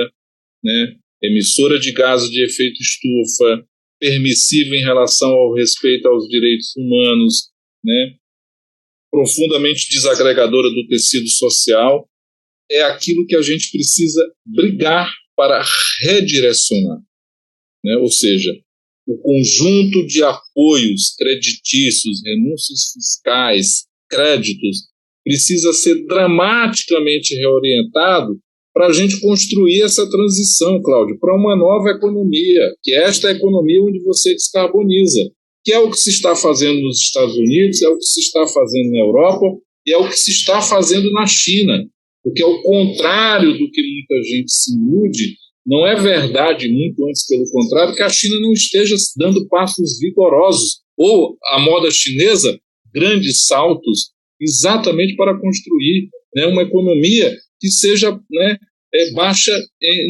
né, emissora de gases de efeito estufa, permissiva em relação ao respeito aos direitos humanos, né, profundamente desagregadora do tecido social, é aquilo que a gente precisa brigar para redirecionar, né, ou seja, o conjunto de apoios creditícios, renúncias fiscais, créditos, precisa ser dramaticamente reorientado para a gente construir essa transição, Cláudio, para uma nova economia, que é esta economia onde você descarboniza, que é o que se está fazendo nos Estados Unidos, é o que se está fazendo na Europa e é o que se está fazendo na China, porque ao contrário do que muita gente se ilude, não é verdade, muito antes pelo contrário, que a China não esteja dando passos vigorosos, ou a moda chinesa, grandes saltos, exatamente para construir, né, uma economia que seja, né, baixa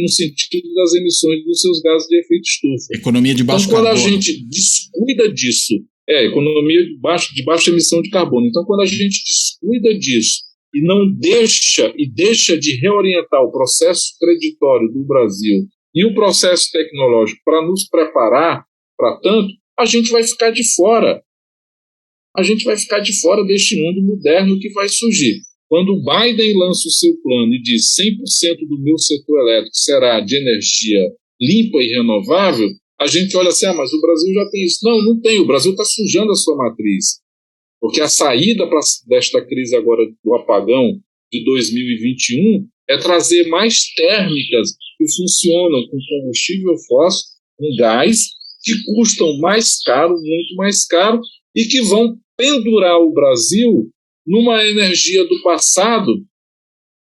no sentido das emissões dos seus gases de efeito estufa. Economia de baixo carbono. Então, quando a gente descuida disso, economia de baixa emissão de carbono. Então, quando a gente descuida disso, e não deixa de reorientar o processo creditório do Brasil e o processo tecnológico para nos preparar para tanto, a gente vai ficar de fora. A gente vai ficar de fora deste mundo moderno que vai surgir. Quando o Biden lança o seu plano e diz 100% do meu setor elétrico será de energia limpa e renovável, a gente olha assim, mas o Brasil já tem isso. Não, não tem. O Brasil está sujando a sua matriz. Porque a saída desta crise agora do apagão de 2021 é trazer mais térmicas que funcionam com combustível fóssil, com gás, que custam mais caro, muito mais caro, e que vão pendurar o Brasil numa energia do passado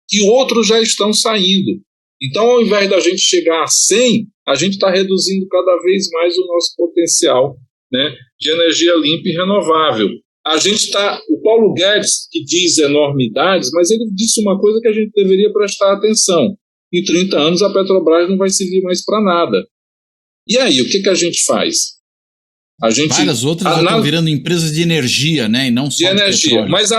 que outros já estão saindo. Então, ao invés da gente chegar a 100, a gente está reduzindo cada vez mais o nosso potencial, né, de energia limpa e renovável. A gente está, o Paulo Guedes, que diz enormidades, mas ele disse uma coisa que a gente deveria prestar atenção. Em 30 anos a Petrobras não vai servir mais para nada. E aí, o que a gente faz? Várias outras já estão virando empresas de energia, né? E não só de energia. Mas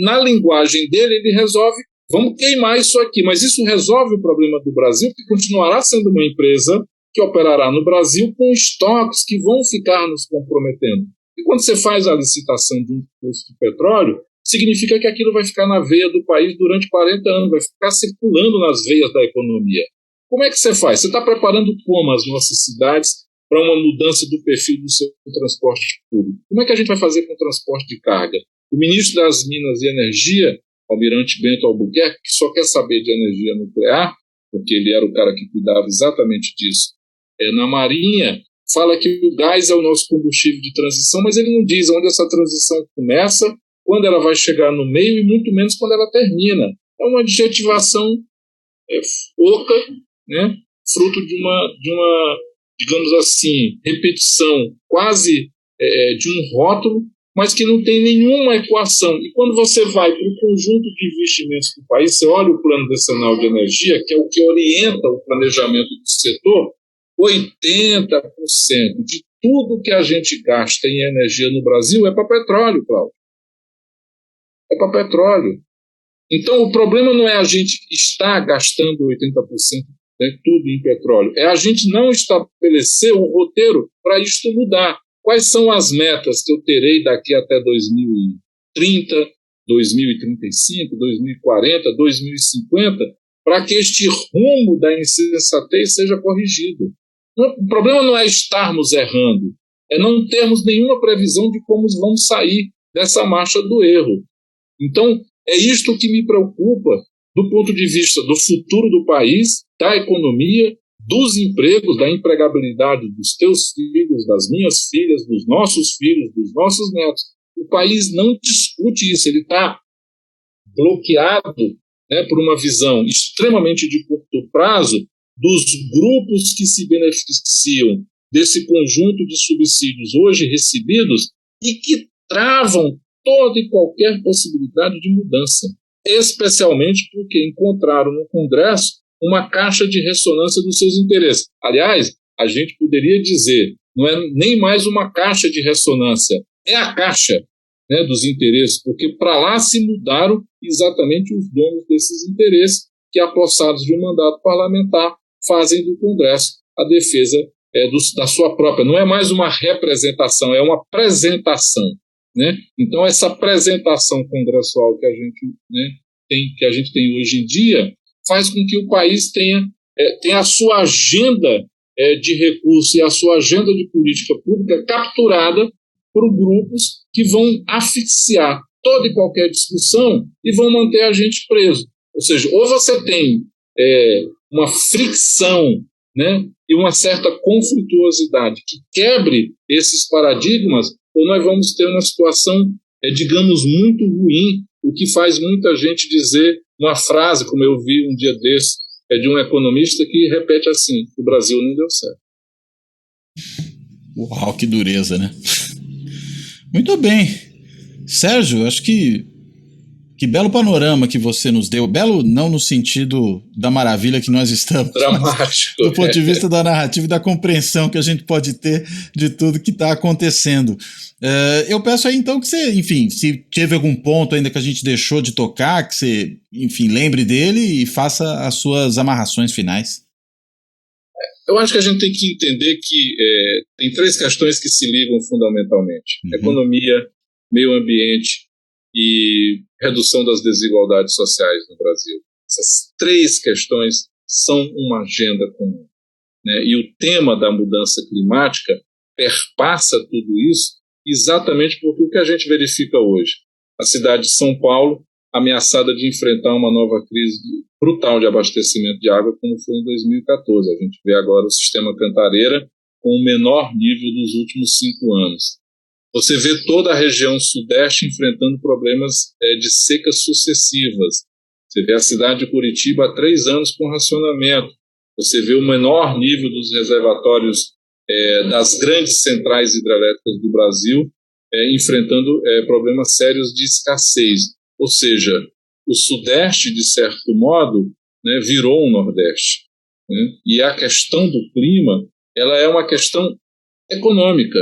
na linguagem dele, ele resolve vamos queimar isso aqui. Mas isso resolve o problema do Brasil, que continuará sendo uma empresa que operará no Brasil com estoques que vão ficar nos comprometendo. E quando você faz a licitação de um posto de petróleo, significa que aquilo vai ficar na veia do país durante 40 anos, vai ficar circulando nas veias da economia. Como é que você faz? Você está preparando como as nossas cidades para uma mudança do perfil do seu transporte público? Como é que a gente vai fazer com o transporte de carga? O ministro das Minas e Energia, Almirante Bento Albuquerque, que só quer saber de energia nuclear, porque ele era o cara que cuidava exatamente disso, na Marinha, fala que o gás é o nosso combustível de transição, mas ele não diz onde essa transição começa, quando ela vai chegar no meio e muito menos quando ela termina. É uma adjetivação oca, né? Fruto de uma, digamos assim, repetição quase de um rótulo, mas que não tem nenhuma equação. E quando você vai para o conjunto de investimentos do país, você olha o Plano Decenal de Energia, que é o que orienta o planejamento do setor, 80% de tudo que a gente gasta em energia no Brasil é para petróleo, Cláudio. É para petróleo. Então, o problema não é a gente estar gastando 80%, tudo em petróleo. É a gente não estabelecer um roteiro para isto mudar. Quais são as metas que eu terei daqui até 2030, 2035, 2040, 2050, para que este rumo da insensatez seja corrigido? O problema não é estarmos errando, é não termos nenhuma previsão de como vamos sair dessa marcha do erro. Então, é isto que me preocupa do ponto de vista do futuro do país, da economia, dos empregos, da empregabilidade dos teus filhos, das minhas filhas, dos filhos, dos nossos netos. O país não discute isso, ele está bloqueado, né, por uma visão extremamente de curto prazo dos grupos que se beneficiam desse conjunto de subsídios hoje recebidos e que travam toda e qualquer possibilidade de mudança, especialmente porque encontraram no Congresso uma caixa de ressonância dos seus interesses. Aliás, a gente poderia dizer, não é nem mais uma caixa de ressonância, é a caixa, né, dos interesses, porque para lá se mudaram exatamente os donos desses interesses que, apossados de um mandato parlamentar, fazem do Congresso a defesa da sua própria. Não é mais uma representação, é uma apresentação, né? Então, essa apresentação congressual que a gente, né, tem hoje em dia faz com que o país tenha a sua agenda de recursos e a sua agenda de política pública capturada por grupos que vão asfixiar toda e qualquer discussão e vão manter a gente preso. Ou seja, ou você tem uma fricção, né, e uma certa conflituosidade que quebre esses paradigmas, ou nós vamos ter uma situação, digamos, muito ruim, o que faz muita gente dizer uma frase, como eu vi um dia desse, de um economista que repete assim: o Brasil não deu certo. Uau, que dureza, né? Muito bem. Sérgio, acho que belo panorama que você nos deu. Belo não no sentido da maravilha que nós estamos. Dramático. Do ponto de vista da narrativa e da compreensão que a gente pode ter de tudo que está acontecendo. Eu peço aí então que você, enfim, se teve algum ponto ainda que a gente deixou de tocar, que você, enfim, lembre dele e faça as suas amarrações finais. Eu acho que a gente tem que entender que tem três questões que se ligam fundamentalmente: economia, meio ambiente e redução das desigualdades sociais no Brasil. Essas três questões são uma agenda comum, né? E o tema da mudança climática perpassa tudo isso exatamente porque o que a gente verifica hoje, a cidade de São Paulo ameaçada de enfrentar uma nova crise brutal de abastecimento de água, como foi em 2014. A gente vê agora o sistema Cantareira com o menor nível dos últimos 5 anos. Você vê toda a região sudeste enfrentando problemas de secas sucessivas. Você vê a cidade de Curitiba há 3 anos com racionamento. Você vê o menor nível dos reservatórios das grandes centrais hidrelétricas do Brasil enfrentando problemas sérios de escassez. Ou seja, o Sudeste, de certo modo, né, virou um Nordeste, né? E a questão do clima, ela é uma questão econômica,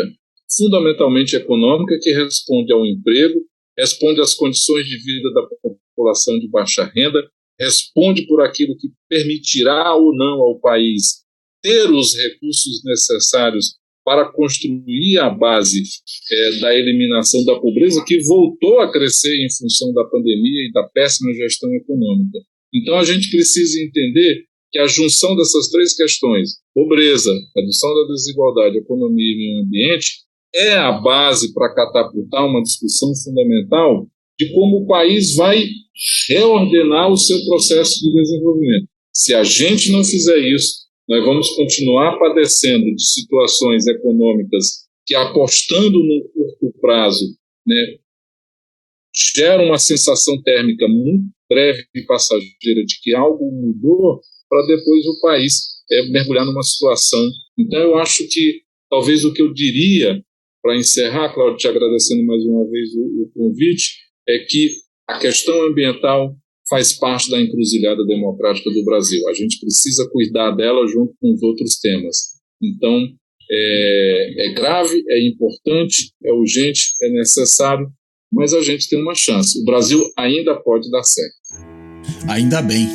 fundamentalmente econômica, que responde ao emprego, responde às condições de vida da população de baixa renda, responde por aquilo que permitirá ou não ao país ter os recursos necessários para construir a base da eliminação da pobreza, que voltou a crescer em função da pandemia e da péssima gestão econômica. Então, a gente precisa entender que a junção dessas três questões, pobreza, redução da desigualdade, economia e meio ambiente, é a base para catapultar uma discussão fundamental de como o país vai reordenar o seu processo de desenvolvimento. Se a gente não fizer isso, nós vamos continuar padecendo de situações econômicas que, apostando no curto prazo, né, geram uma sensação térmica muito breve e passageira de que algo mudou, para depois o país mergulhar numa situação. Então, eu acho que talvez o que eu diria, para encerrar, Cláudio, te agradecendo mais uma vez o convite, é que a questão ambiental faz parte da encruzilhada democrática do Brasil. A gente precisa cuidar dela junto com os outros temas. Então, é grave, é importante, é urgente, é necessário, mas a gente tem uma chance. O Brasil ainda pode dar certo. Ainda bem,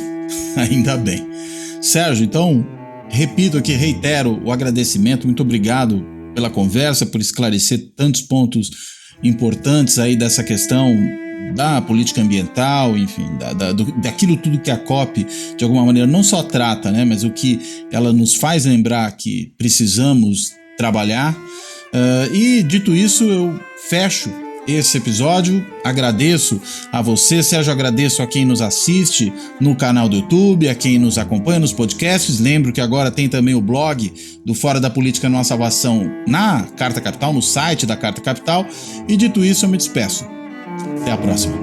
ainda bem. Sérgio, então, repito aqui, reitero o agradecimento, muito obrigado pela conversa, por esclarecer tantos pontos importantes aí dessa questão da política ambiental, enfim, daquilo tudo que a COP, de alguma maneira, não só trata, né, mas o que ela nos faz lembrar que precisamos trabalhar. E, dito isso, eu fecho esse episódio. Agradeço a você, Sérgio, agradeço a quem nos assiste no canal do YouTube, a quem nos acompanha nos podcasts. Lembro que agora tem também o blog do Fora da Política Não Há Salvação na Carta Capital, no site da Carta Capital. E dito isso, eu me despeço. Até a próxima.